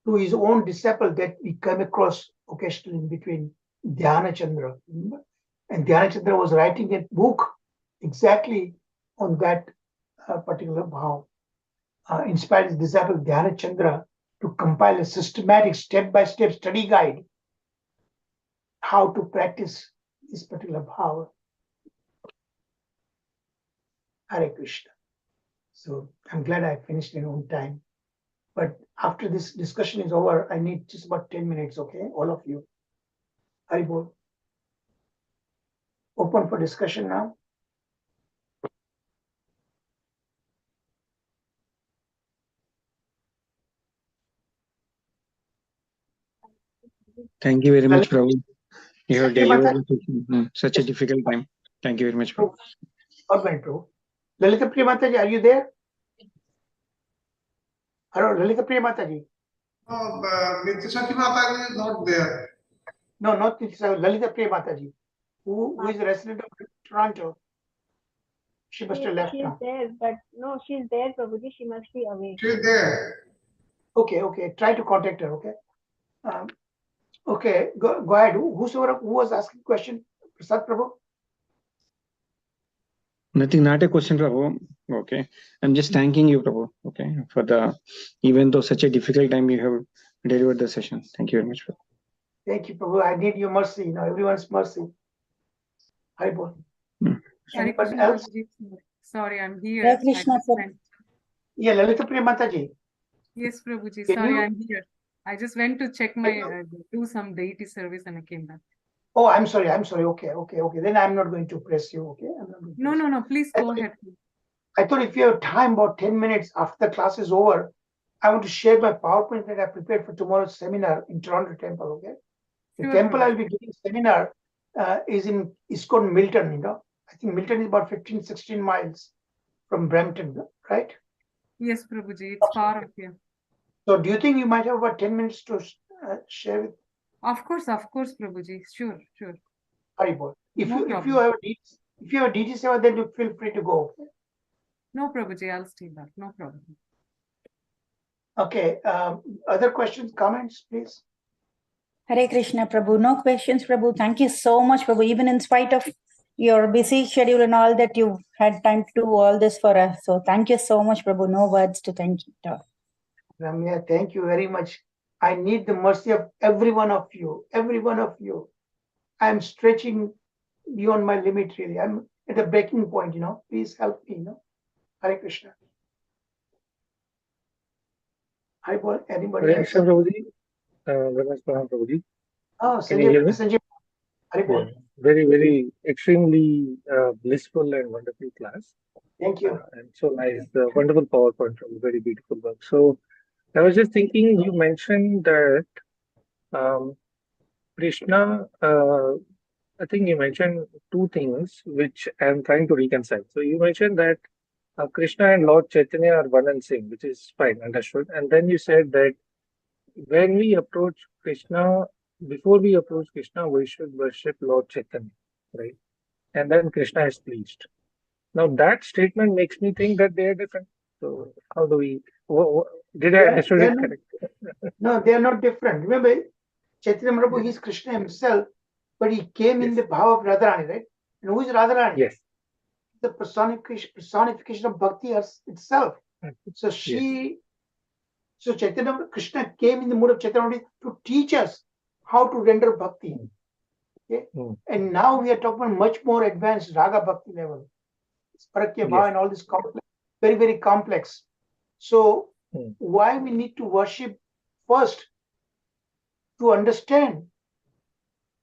to his own disciple that we come across occasionally in between, Dhyana Chandra. Remember? And Dhyana Chandra was writing a book exactly on that particular bhav. Inspired his disciple Dhyana Chandra to compile a systematic step-by-step study guide how to practice this particular bhav. Hare Krishna. So I'm glad I finished in on time. But after this discussion is over, I need just about 10 minutes, okay? All of you. Haribol. Open for discussion now. Thank you very much, Prabhu. You have Sakya delivered Mata- it in such a difficult time. Thank you very much, Prabhu. One minute, Prabhu. Lalita Priya Mataji, are you there? Hello, Lalita Priya Mataji. No, Nityasaki Mataji is not there. No, not this, Lalita Priya Mataji, who is a resident of Toronto. She must have left She's now. there, but no, she's there, Prabhuji. She must be away. She's there. Okay. Try to contact her, okay? Okay, go ahead. Who was asking question? Prasad Prabhu? Nothing, not a question, Prabhu. Okay. I'm just thanking you, Prabhu. Okay. For even though such a difficult time, you have delivered the session. Thank you very much, Prabhu. Thank you, Prabhu. I need your mercy, everyone's mercy. Haribol. Hmm. Hare Anyone Krishna, else? Prabhuji. Sorry, I'm here. Hare I Krishna, just Prabhu. went. Yeah, Lalita Priya Mataji. Yes, Prabhuji. Can Sorry, you? I'm here. I just went to check my do some deity service and I came back. Oh, I'm sorry. Okay. Then I'm not going to press you. Okay. I'm not going to No, press no, no. Please I go thought- ahead. I thought if you have time, about 10 minutes after the class is over, I want to share my PowerPoint that I prepared for tomorrow's seminar in Toronto Temple. Okay. The Sure, temple I'll Prabhuji. be giving seminar is called Milton. I think Milton is about 15, 16 miles from Brampton, right? Yes, Prabhuji. It's far up here. So do you think you might have about 10 minutes to share with Of course, Prabhuji. Sure. Haribol? If No you problem. have a DT seva, then you feel free to go. Okay. No, Prabhuji. I'll stay back. No problem. Okay. Other questions, comments, please. Hare Krishna, Prabhu. No questions, Prabhu. Thank you so much, Prabhu. Even in spite of your busy schedule and all that, you had time to do all this for us. So thank you so much, Prabhu. No words to thank you. Ramya, thank you very much. I need the mercy of every one of you. Every one of you. I'm stretching beyond my limit, really. I'm at a breaking point, Please help me, Hare Krishna. Haribol, anybody Hare else? Krishna, Prabhuji. Ganesh Pranam, Prabhuji. Oh, Can you hear me? Sanjay, Haribol. Yeah. Very, very extremely blissful and wonderful class. Thank you. And so nice, wonderful PowerPoint from very beautiful work. So I was just thinking, you mentioned that Krishna, I think you mentioned two things which I'm trying to reconcile. So you mentioned that Krishna and Lord Chaitanya are one and same, which is fine, understood. And then you said that when we approach Krishna, before we approach Krishna, we should worship Lord Chaitanya, right? And then Krishna is pleased. Now that statement makes me think that they are different. So how do we? Did I understood it correct? No, they are not different. Remember, Chaitanya Prabhu, he's Krishna himself, but he came in the bhav of Radharani, right? And who is Radharani? Yes. The personification of bhakti itself. So so Chaitanya Krishna came in the mood of Chaitanya to teach us how to render bhakti. Okay? And now we are talking about much more advanced raga bhakti level. It's parakya bhava and all this complex, very, very complex. So why we need to worship first to understand?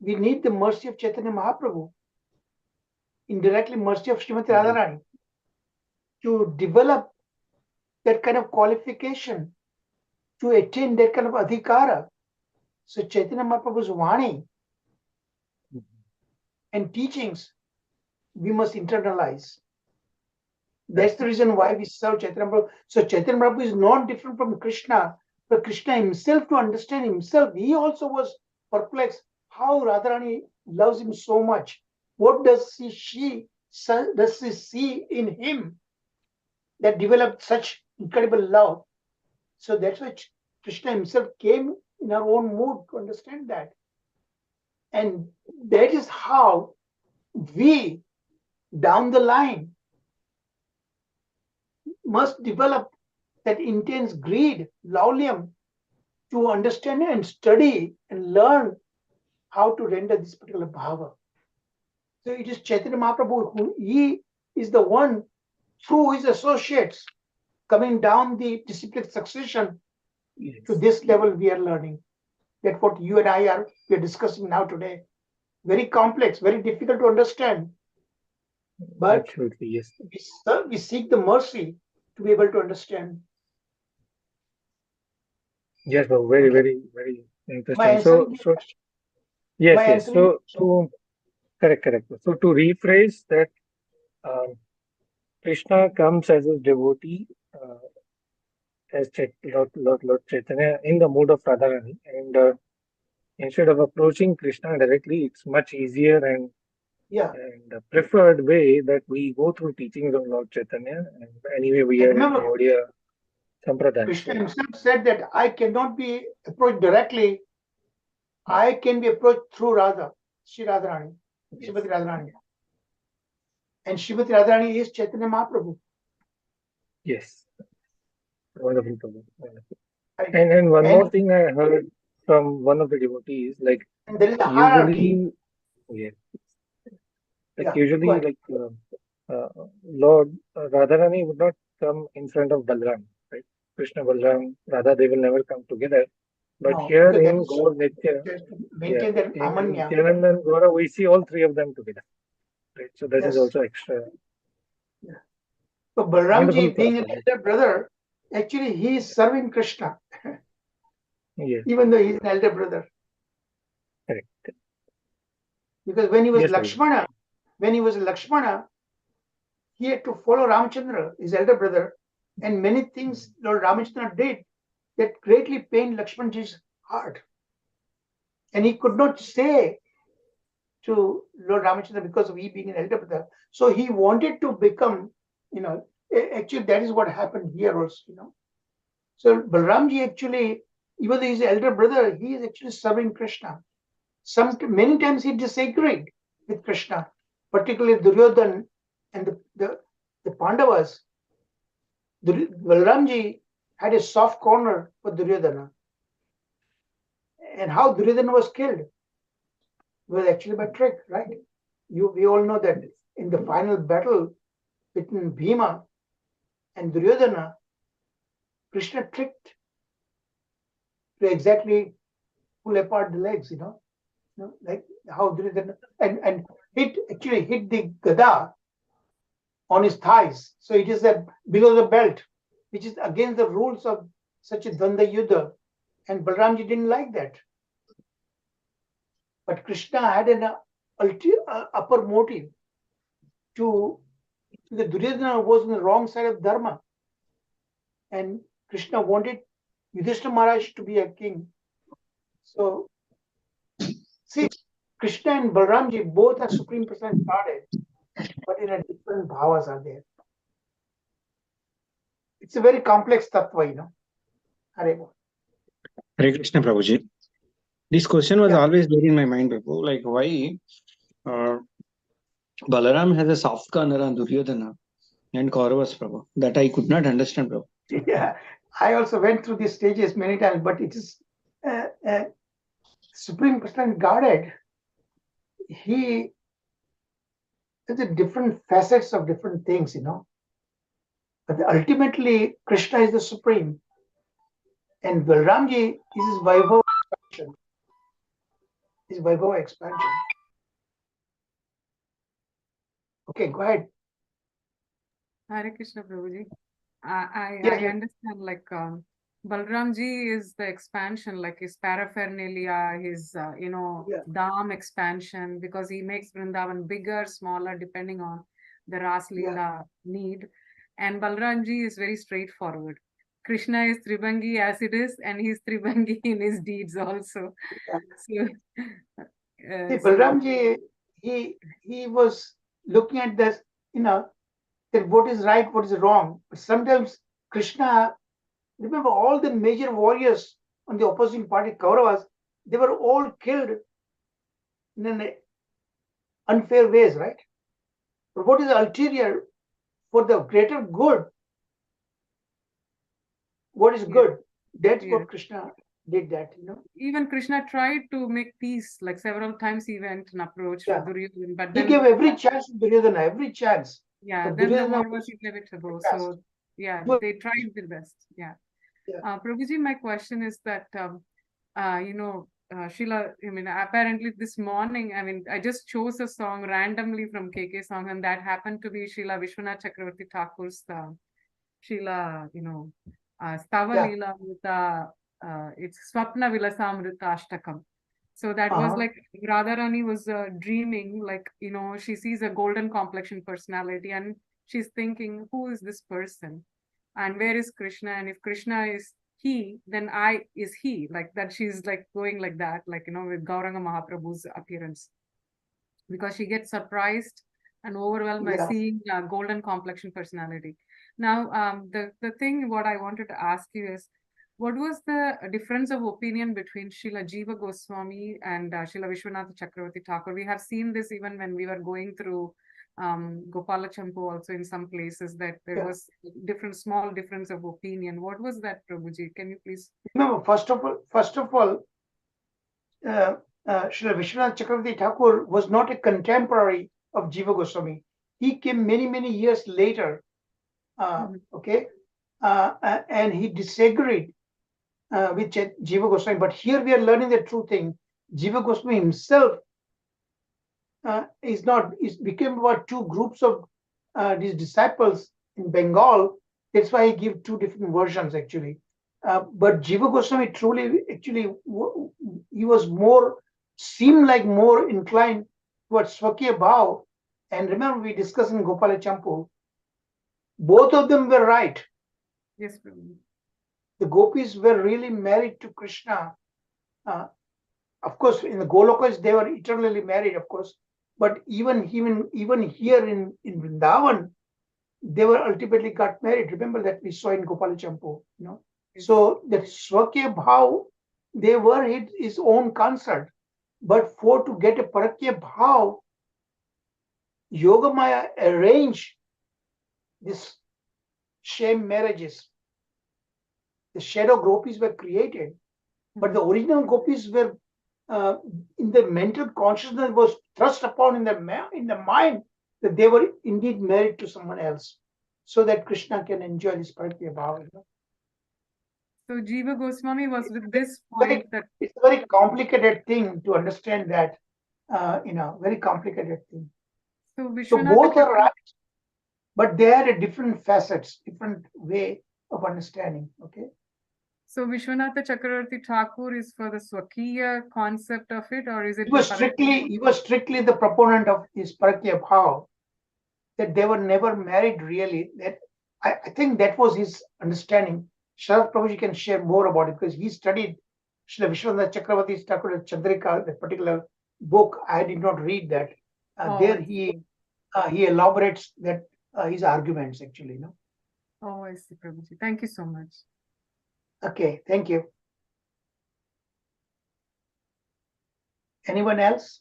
We need the mercy of Chaitanya Mahaprabhu, indirectly mercy of Srimati Radharani, to develop that kind of qualification, to attain that kind of adhikara. So Chaitanya Mahaprabhu's Vani and teachings, we must internalize. That's the reason why we serve Chaitanya Mahaprabhu. So Chaitanya Mahaprabhu is not different from Krishna, but Krishna himself, to understand himself, he also was perplexed how Radharani loves him so much. What does she see in him that developed such incredible love? So that's why Krishna himself came in our own mood to understand that. And that is how we, down the line, must develop that intense greed, laulium, to understand and study and learn how to render this particular bhava. So it is Chaitanya Mahaprabhu who he is the one through his associates coming down the disciplic succession to this level we are learning. That's what you and I are discussing now today. Very complex, very difficult to understand. But absolutely, yes. We seek the mercy to be able to understand. Yes, but very, very, very interesting. Yes. So correct. So to rephrase that, Krishna comes as a devotee, as Lord Chaitanya in the mood of Radharani, and instead of approaching Krishna directly, it's much easier and a preferred way that we go through teachings of Lord Chaitanya. And anyway, we are in Gaudiya Sampradaya. Krishna himself said that I cannot be approached directly. I can be approached through Radha, Sri Radharani, Srimati Radharani. And Srimati Radharani is Chaitanya Mahaprabhu. Yes. Wonderful. And one more thing I heard from one of the devotees, like there is a hierarchy. Yes. Like Yeah, usually, go ahead. like Lord Radharani would not come in front of Balram, right? Krishna, Balram, Radha, they will never come together. But No, here because that in is Gaur Nitya, just to yeah, maintain that in Amanya. Nityananda and Gaura, we see all three of them together, right? So that is Yes. also extra. So Wonderful Balramji, being an process. elder brother, actually he is serving Krishna, Yes, even though he is an elder brother. correct. Because when he was Yes, Prabhuji. Lakshmana, he had to follow Ramchandra, his elder brother, and many things Lord Ramchandra did that greatly pained Lakshmanji's heart. And he could not say to Lord Ramchandra because of he being an elder brother. So he wanted to become, actually that is what happened here also, So Balramji actually, even though he's an elder brother, he is actually serving Krishna. Many times he disagreed with Krishna, particularly Duryodhan and the Pandavas. Balramji had a soft corner for Duryodhana. And how Duryodhana was killed was actually by trick, right? We all know that in the final battle between Bhima and Duryodhana, Krishna tricked to exactly pull apart the legs, like how Duryodhana and actually hit the gada on his thighs. So it is that below the belt, which is against the rules of such a Dvanda Yuddha. And Balramji didn't like that. But Krishna had an upper motive to the Duryodhana was on the wrong side of Dharma. And Krishna wanted Yudhishthira Maharaj to be a king. So, see, Krishna and Balramji both are Supreme Personality Godhead, but in a different bhavas are there. It's a very complex tattva, Hare Bol. Hare Krishna Prabhuji. This question was Yeah. always there in my mind, Prabhu. Like why Balaram has a soft corner on Duryodhana and Kauravas, Prabhu. That I could not understand, Prabhu. Yeah, I also went through these stages many times, but it is Supreme Personality Godhead. He has a different facets of different things, But ultimately, Krishna is the Supreme. And Balramji is his Vaibhava expansion. His Vaibhava expansion. Okay, go ahead. Hare Krishna Prabhuji. I Yes, yes. understand like Balramji is the expansion, like his paraphernalia, his Yeah. Dham expansion, because he makes Vrindavan bigger, smaller, depending on the Ras Leela need. And Balramji is very straightforward. Krishna is Tribangi as it is, and he's Tribangi in his deeds also. Yeah. So, See, Balramji, he was looking at this, that what is right, what is wrong. But sometimes Krishna, remember all the major warriors on the opposing party, Kauravas, they were all killed in an unfair ways, right? But what is ulterior for the greater good? What is good? That's what Krishna did that, Even Krishna tried to make peace, like several times he went and approached Duryodhana, but He then gave every chance to Duryodhana, every chance. yeah, But then the Duryodhana war was inevitable. fast. So yeah, But- they tried their best. Yeah. Yeah. Prabhuji, my question is that Sheila, I mean, apparently this morning, I mean, I just chose a song randomly from KK song, and that happened to be Sheila Vishwanath Chakravarti Thakur's Sheila, Stava Leela Amrita, it's Swapna Vilasamrita Ashtakam. So that was like Radharani was dreaming, like, she sees a golden complexion personality and she's thinking, who is this person? And where is Krishna? And if Krishna is he, then I is he, like that. She's like going like that, like, with Gauranga Mahaprabhu's appearance, because she gets surprised and overwhelmed by seeing a golden complexion personality. Now, the thing what I wanted to ask you is, what was the difference of opinion between Srila Jiva Goswami and Srila Vishwanath Chakravarti Thakur? We have seen this even when we were going through Gopala Champu also in some places, that there was small difference of opinion. What was that, Prabhuji? Can you please? Remember, first of all, Srila Vishwanath Chakravarti Thakur was not a contemporary of Jiva Goswami. He came many years later, okay, and he disagreed with Jiva Goswami. But here we are learning the true thing. Jiva Goswami himself became about two groups of these disciples in Bengal. That's why he gives two different versions actually. But Jiva Goswami he was seemed like more inclined towards Swakya Bhav. And remember, we discussed in Gopala Champu, both of them were right. Yes, Prabhuji. The gopis were really married to Krishna. Of course, in the Golokas, they were eternally married, of course. But even here in Vrindavan, they were ultimately got married. Remember that we saw in Gopala Champu, you know. Yes. So that Swakya Bhav, they were his own concert. But to get a Parakya Bhav, Yogamaya arranged this sham marriages. The shadow gopis were created, but the original gopis were in the mental consciousness was thrust upon in the mind that they were indeed married to someone else, so that Krishna can enjoy this Parakya Bhava. You know? So Jiva Goswami was with this point that It's a very complicated thing to understand that, very complicated thing. so So Vishwanath both are right, but they had a different facets, different way of understanding. Okay. So Vishwanatha Chakravarti Thakur is for the Swakiya concept of it, or is it? He was strictly the proponent of this Parakya Bhav, that they were never married really. That I think that was his understanding. Sharad Prabhuji can share more about it because he studied Srila Vishwanath Chakravarti Thakur Chandrika, that particular book. I did not read that. There he elaborates that his arguments actually. No. Oh, I see, Prabhuji. Thank you so much. Okay, thank you. Anyone else?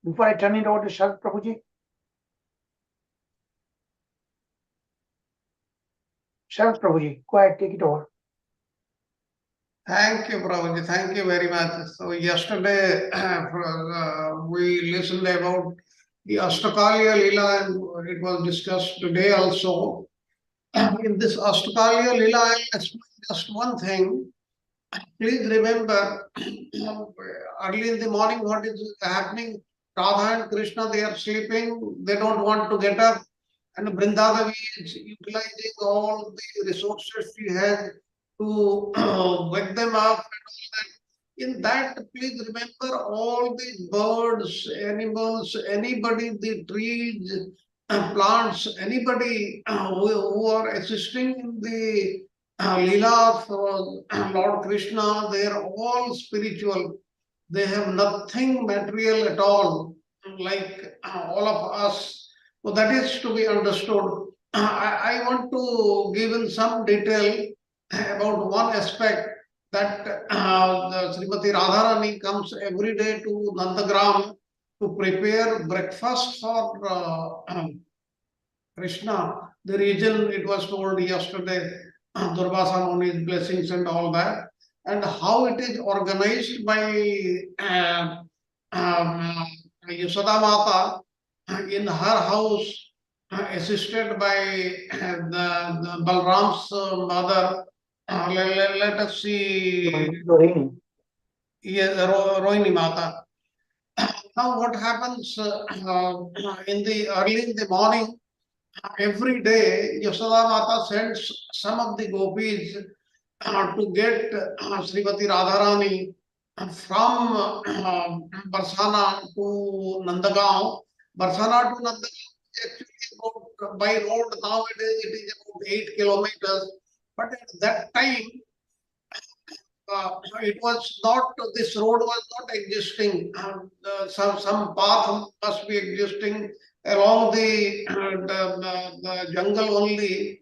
Before I turn it over to Sharad Prabhuji. Sharad Prabhuji, go ahead, take it over. Thank you, Prabhuji. Thank you very much. So yesterday we listened about the Ashtakalya Leela and it was discussed today also. In this Ashtakalya Leela, I'll explain just one thing. Please remember, early in the morning, what is happening? Radha and Krishna, they are sleeping. They don't want to get up. And Vrindadevi is utilizing all the resources she has to wake them up and all that. In that, please remember all the birds, animals, anybody, the trees, plants, anybody who are assisting in the Leela of Lord Krishna, they are all spiritual. They have nothing material at all, like all of us. So that is to be understood. I want to give in some detail about one aspect that the Srimati Radharani comes every day to Nandagram to prepare breakfast for Krishna. The reason it was told yesterday, Durvasa Muni's blessings and all that, and how it is organized by Yashoda Mata in her house, assisted by the Balram's mother. Let us see. Rohini. Yes, Rohini Mata. Now, what happens in the early in the morning? Every day, Yashoda Mata sends some of the gopis to get Srimati Radharani from Barsana to Nandagaon. Barsana to Nandagaon is actually about, by road nowadays it is about 8 kilometers. But at that time, it was not, this road was not existing. Some path must be existing along the jungle only.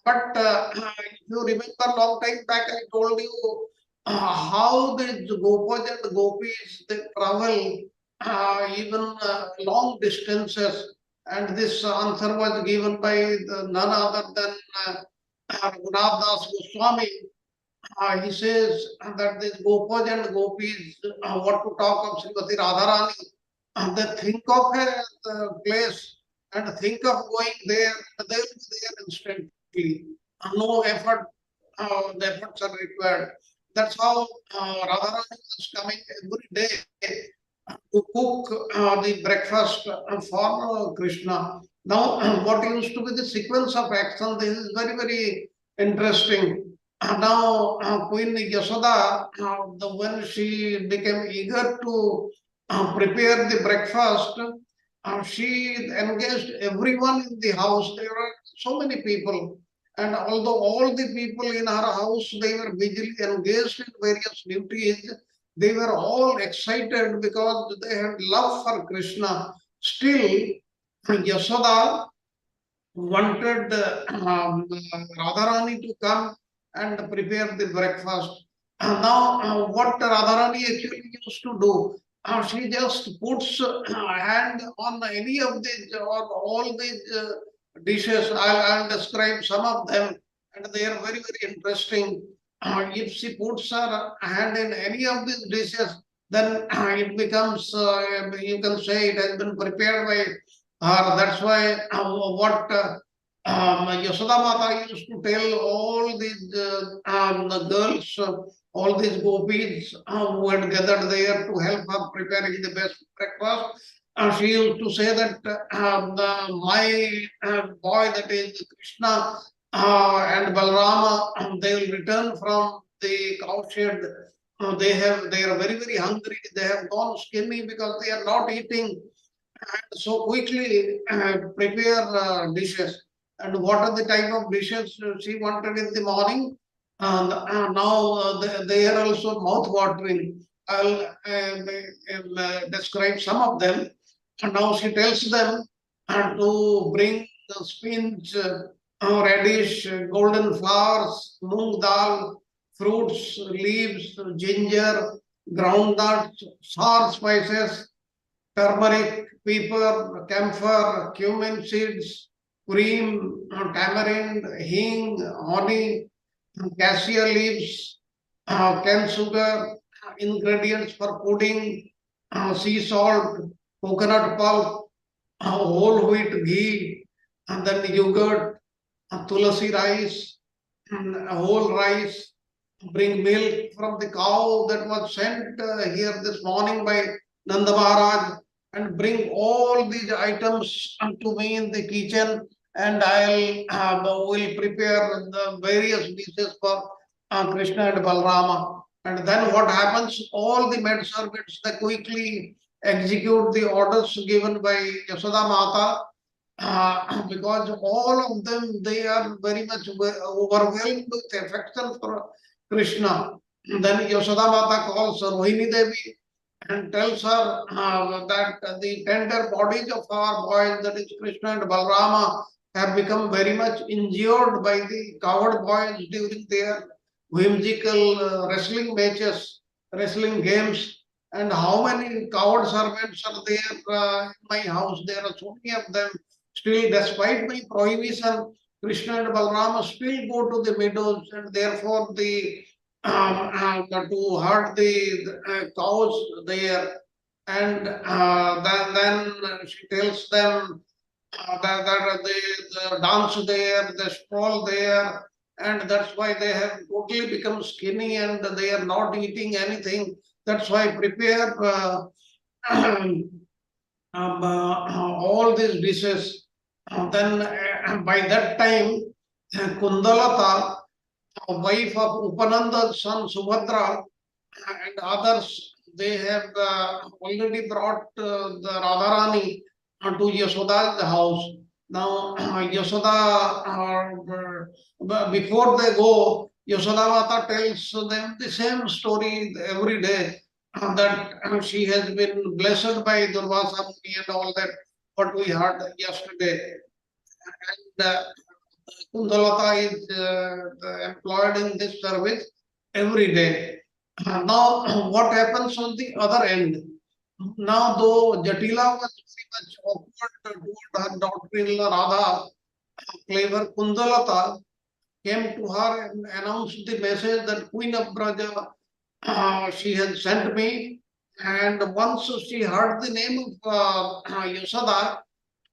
But if you remember long time back, I told you how the Gopas and Gopis, they travel even long distances. And this answer was given by none other than Raghunath Das Goswami. He says that these Gopas and Gopis, what to talk of Srimati Radharani, they think of a place and think of going there, they will be there instantly. No effort, the efforts are required. That's how Radharani was coming every day to cook the breakfast for Krishna. Now, what used to be the sequence of action, this is very, very interesting. Now, Queen Yasoda, when she became eager to prepare the breakfast, she engaged everyone in the house. There were so many people. And although all the people in her house, they were busily engaged in various duties, they were all excited because they had love for Krishna. Still, Yasoda wanted Radharani to come and prepare the breakfast. Now, what Radharani actually used to do, she just puts hand on any of these or all these dishes. I'll describe some of them, and they are very, very interesting. If she puts her hand in any of these dishes, then it becomes, you can say it has been prepared by that's why what Yasoda Mata used to tell all these the girls, all these gopis who had gathered there to help her preparing the best breakfast. She used to say that my boy, that is Krishna and Balrama, they will return from the cowshed. They are very, very hungry. They have gone skinny because they are not eating so quickly prepare dishes. And what are the type of dishes she wanted in the morning? And now they are also mouth-watering. I'll describe some of them. And now she tells them to bring the spinach, radish, golden flowers, moong dal, fruits, leaves, ginger, groundnuts, sour spices, turmeric, pepper, camphor, cumin seeds, cream, tamarind, hing, honey, cassia leaves, cane sugar, ingredients for pudding, sea salt, coconut pulp, whole wheat ghee, and then yogurt, tulasi rice, whole rice, bring milk from the cow that was sent here this morning by Nanda Maharaj, and bring all these items to me in the kitchen, and will prepare the various dishes for Krishna and Balrama. And then what happens? All the maid servants, they quickly execute the orders given by Yasoda Mata, because all of them, they are very much overwhelmed with affection for Krishna. Then Yasoda Mata calls Rohini Devi and tells her that the tender bodies of our boys, that is Krishna and Balrama, have become very much injured by the coward boys during their whimsical wrestling matches, wrestling games. And how many coward servants are there in my house? There are so many of them. Still, despite my prohibition, Krishna and Balrama still go to the meadows, and therefore to herd the cows there. And then she tells them that they dance there, they stroll there, and that's why they have totally become skinny and they are not eating anything. That's why prepare all these dishes. Then by that time, Kundalata, wife of Upananda's son Subhadra, and others, they have already brought the Radharani to Yasoda's house. Now, Yasoda, before they go, Yasoda Mata tells them the same story every day, that she has been blessed by Durvasa Muni and all that, what we heard yesterday. And Kundalata is employed in this service every day. Now, what happens on the other end? Now, though Jatila was very much awkward toward her daughter-in-law Radha, clever Kundalata came to her and announced the message that Queen of Braja, she has sent me And once she heard the name of Yashoda,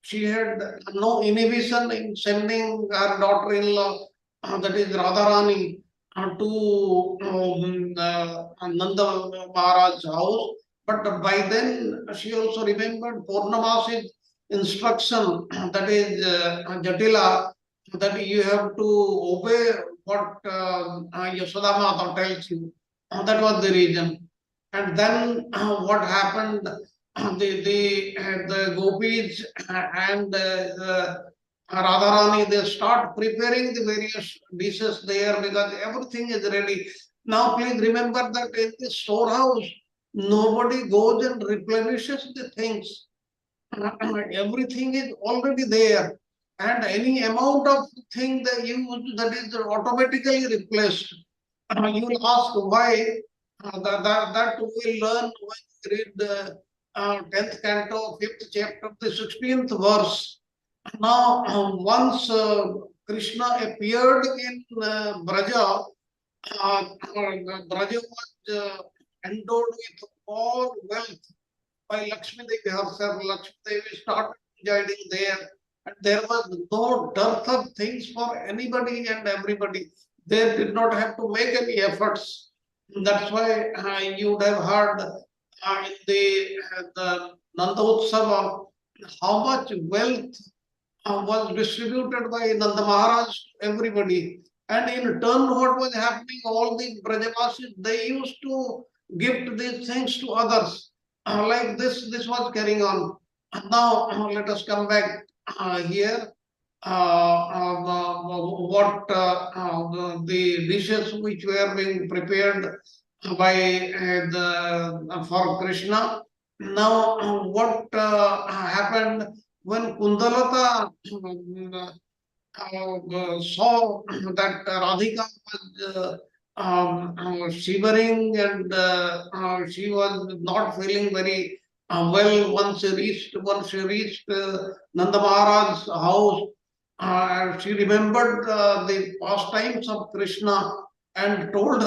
she had no inhibition in sending her daughter-in-law, that is Radharani, to Nanda Maharaj's house. But by then she also remembered Purnamasi's instruction, that is Jatila, that you have to obey what Yashoda Mata tells you. That was the reason. And then what happened? The gopis and Radharani, they start preparing the various dishes there because everything is ready. Now please remember that in the storehouse, nobody goes and replenishes the things. Everything is already there. And any amount of thing that that is automatically replaced. You will ask why. That we will learn when we read the 10th canto, 5th chapter, the 16th verse. Now, once Krishna appeared in Braja, Braja was endowed with all wealth by Lakshmi Devi herself. Lakshmi Devi started residing there, and there was no dearth of things for anybody and everybody. They did not have to make any efforts. That's why you would have heard in the Nandotsav how much wealth was distributed by Nanda Maharaj to everybody. And in turn, what was happening, all the Brajavasis, they used to gift these things to others. Like this was carrying on. Now, let us come back here. What the dishes which were being prepared by for Krishna. Now, what happened when Kundalata saw that Radhika was shivering and she was not feeling very well once she reached Nanda Maharaj's house. She remembered the pastimes of Krishna and told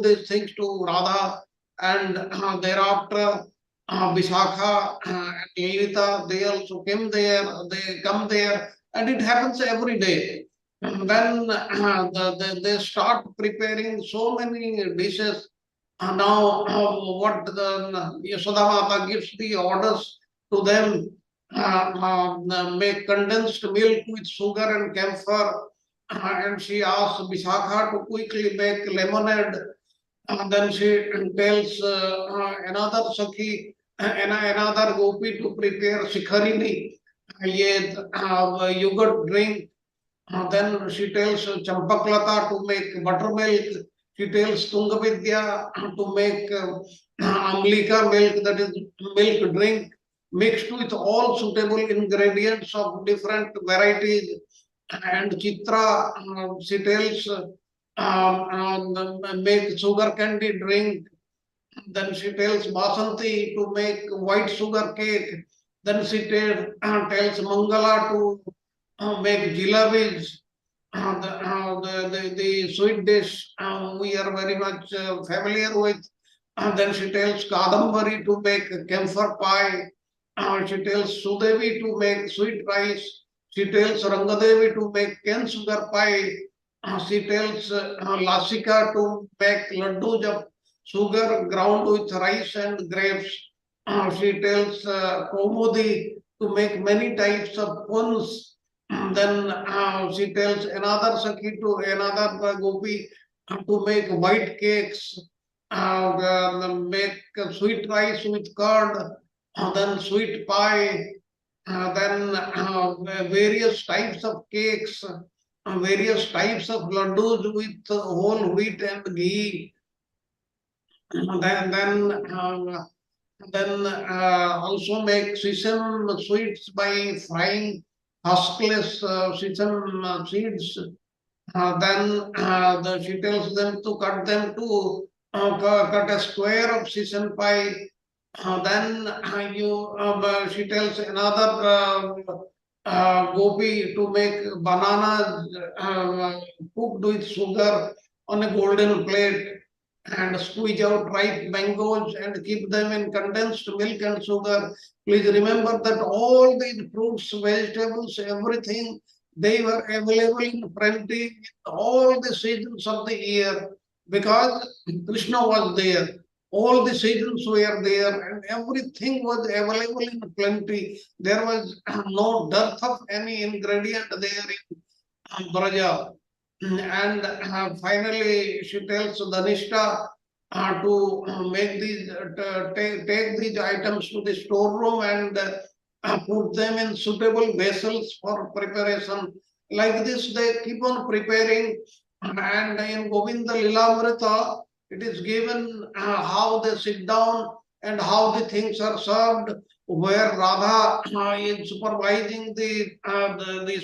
these things to Radha, and thereafter Vishakha and Lilita, they also came there, they come there, and it happens every day. And then they start preparing so many dishes. Now, what the Yashoda Mata gives the orders to them, make condensed milk with sugar and camphor, and she asks Vishakha to quickly make lemonade. And then she tells another Sakhi, another Gopi to prepare Shikharini, yogurt drink. Then she tells Champaklata to make buttermilk. She tells Tungavidya to make Amlika milk, that is milk drink, mixed with all suitable ingredients of different varieties. And Chitra, she tells make sugar candy drink. Then she tells Basanti to make white sugar cake. Then she tells Mangala to make jalebis. The sweet dish we are very much familiar with. Then she tells Kadambari to make camphor pie. She tells Sudevi to make sweet rice. She tells Rangadevi to make cane sugar pie. She tells Lasika to make laddus of sugar ground with rice and grapes. She tells Komudi to make many types of puns. Then she tells another Sakhi to another Gopi to make white cakes, make sweet rice with curd, then sweet pie, then various types of cakes, various types of laddus with whole wheat and ghee. Then also make sesame sweets by frying huskless sesame seeds. Then she tells them to cut them to cut a square of sesame pie. Then she tells another gopi to make bananas cooked with sugar on a golden plate. and squeeze out ripe mangoes and keep them in condensed milk and sugar. Please remember that all these fruits, vegetables, everything, they were available in plenty in all the seasons of the year because Krishna was there. All the seasons were there and everything was available in plenty. There was no dearth of any ingredient there in Braja. And finally, she tells Dhanishta to make these, take these items to the storeroom and put them in suitable vessels for preparation. Like this, they keep on preparing. And in Govinda Lilamrita, it is given how they sit down and how the things are served, where Radha is supervising the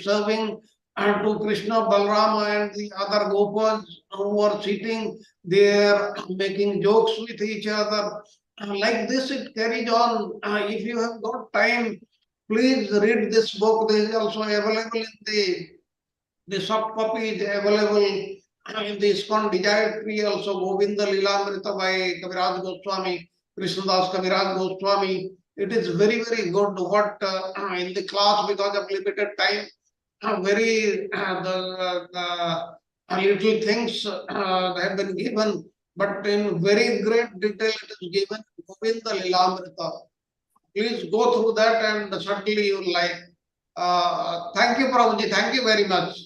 serving to Krishna, Balrama, and the other Gopas who are sitting there making jokes with each other. Like this, it carries on. If you have got time, please read this book. This is also available in the soft copy is available in the ISKCON Desire Tree, also Govinda Lilamrita by Kaviraj Goswami, Krishnadas Kaviraj Goswami. It is very, very good. What in the class, because of limited time, very the little things have been given, but in very great detail it is given Govinda Lilamrita. Please go through that and certainly you will like. Thank you, Prabhuji. Thank you very much.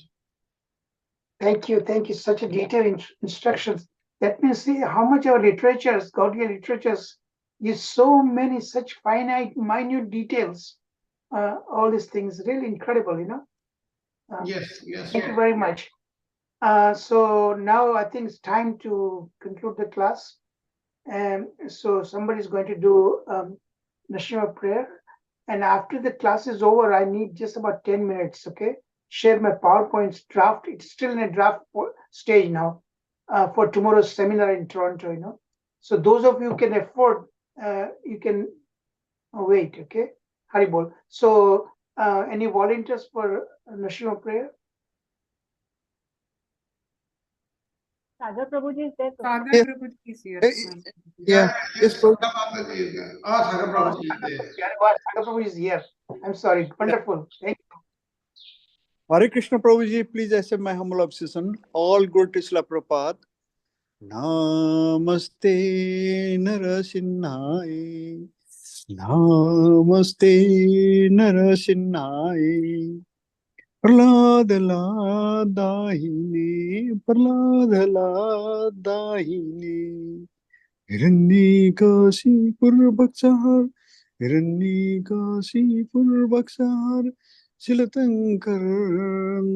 Thank you. Thank you. Such a detailed instructions. Let me see how much our literatures, Gaudiya literatures, use so many such finite, minute details. All these things, really incredible, you know. Yes, yes. Thank you very much. So now I think it's time to conclude the class. And so somebody is going to do Nashima prayer. And after the class is over, I need just about 10 minutes, okay? Share my PowerPoint draft. It's still in a draft stage now for tomorrow's seminar in Toronto, you know. So those of you who can afford, you can wait, okay? Haribol. So any volunteers for Nashima prayer? Sagar Prabhuji is there. Sagar Yeah. Prabhuji is here. Yeah. Yes, Prabhu. Sagar Prabhuji is there. Sagar Prabhuji is here. I'm sorry. Wonderful. Thank you. Hare Krishna Prabhuji, please accept my humble obsession. All good to Srila Prabhupada. Namaste Narasimhai. Namaste Narasimhai. Prahlad Ladahine. Prahlad Ladahine. Hiranyakasipur Bhaksahar. Hiranyakasipur Bhaksahar. Silatankar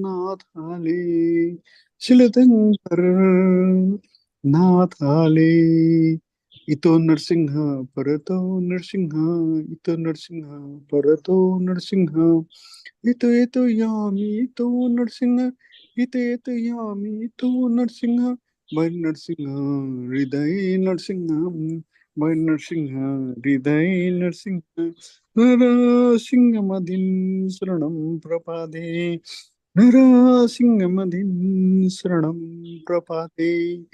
Nathale. Silatankar Nathale. Ito Narsingha, Parato Narsingha, Ito Narsingha, Parato Narsingha. Ito Yami, Ito Narsingha, Ito Yami, Ito Narsingha. By Narsingha, Hriday Narsingha, by Narsingha, Hriday Narsingha, Narasimhamadin Saranam Prapade, Narasimhamadin Saranam Prapade,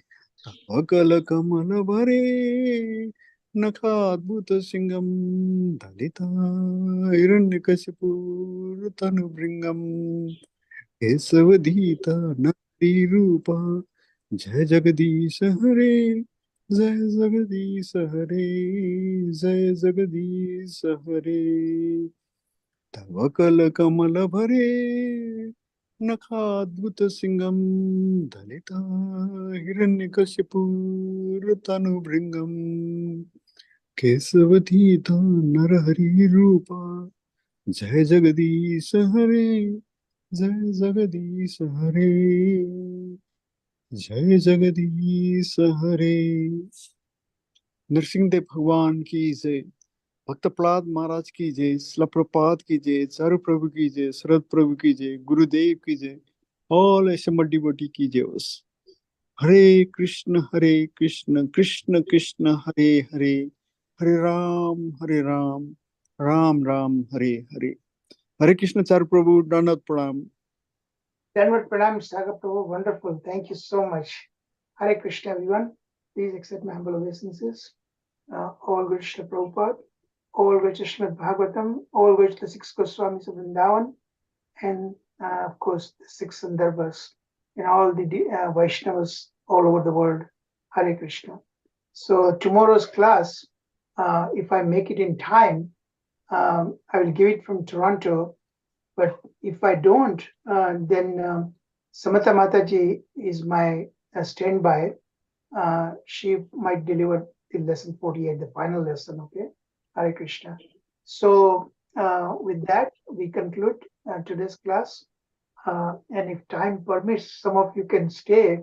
Akala Kamala Bare, Nakadbhuta Singam, Dalita, Hiranyakasipur Tanubringam, Kesavadhita Nari Rupa. जय जगदीश हरे जय जगदीश हरे जय जगदीश हरे तव कल कमल भरे नखाद्भुत सिंगम दलिता हिरण्यकशिपुर तनुभृंगम केशवधीता नरहरि रूपा जय जगदीश हरे जय जगदीश हरे जय जगदीश हरे। नरसिंह देव भगवान की जय, भक्त प्रहलाद महाराज की जय, श्रील प्रभुपाद की जय, चारु प्रभु की जय, शरद प्रभु की जय, गुरुदेव की जय, ऑल assembled devotee की जय। हरे कृष्ण कृष्ण कृष्ण हरे हरे, हरे राम राम राम हरे हरे। हरे कृष्ण चारु प्रभु, दंडवत प्रणाम। Dhanvat Pranam, Sagar Prabhu. Wonderful. Thank you so much. Hare Krishna, everyone. Please accept my humble obeisances. All glory to Srila Prabhupada, all glory to Srimad Bhagavatam, all glory to the six Goswamis of Vrindavan, and of course the six Sandarbhas and all the Vaishnavas all over the world. Hare Krishna. So tomorrow's class, if I make it in time, I will give it from Toronto. But if I don't, then Samata Mataji is my standby. She might deliver the lesson 48, the final lesson. Okay, Hare Krishna. So with that, we conclude today's class. And if time permits, some of you can stay.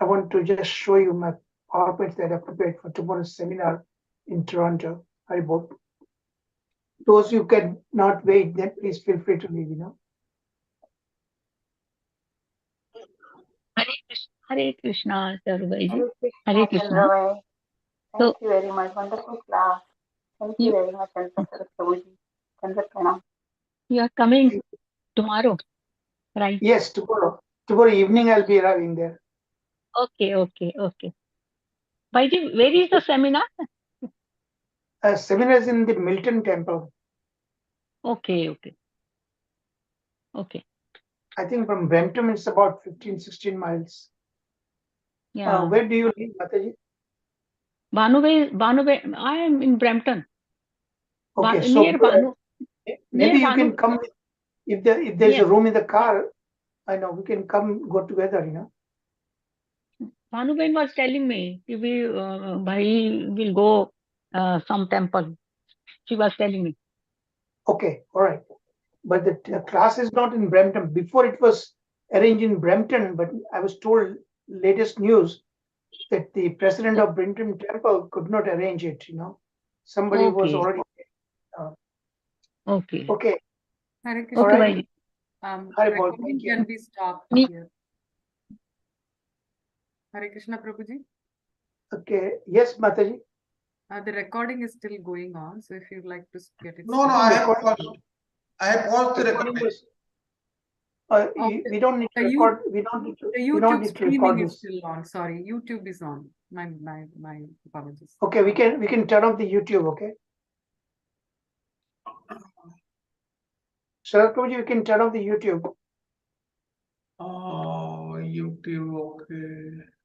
I want to just show you my PowerPoints that I prepared for tomorrow's seminar in Toronto. Hare Bol. Those who can not wait, then please feel free to leave. Hare Krishna, Sarvaji. Hare Hare Krishna, Krishna. Chandravai. Thank So, you very much. Wonderful class. Thank you you, very much, Chandra Prabhuji. Chandra Pranam. you are coming tomorrow, right? Yes, tomorrow. Tomorrow evening I'll be arriving there. Okay, okay, okay. By the where is the seminar? Seminar is in the Milton Temple. Okay, okay. Okay. I think from Brampton it's about 15-16 miles. Yeah. Where do you live, Mataji? Banu, I am in Brampton. Okay, Near Banu. maybe near you can Banu. come if there's Yes. a room in the car. I know we can go together. Bhanuben was telling me we Bhai will go some temple. She was telling me. Okay, all right. But the class is not in Brampton. Before it was arranged in Brampton, but I was told latest news that the president of Brampton Temple could not arrange it. Somebody was Okay. already. Okay. Okay. Hare All Krishna. Okay, right. Bhai. Hare Bol, Recording thank you. can be stopped Me- here. Hare Krishna Prabhuji. Okay. Yes, Mataji. The recording is still going on, so if you'd like to get it No, started. I have paused. I have paused the Recording recording. was. Okay. We don't need to The record. We don't need to. The We don't YouTube need to record streaming is this. still on. Sorry, YouTube is on. My apologies. Okay, we can turn off the YouTube. Okay. Sharad Prabhuji, we can turn off the YouTube. Oh, YouTube, okay.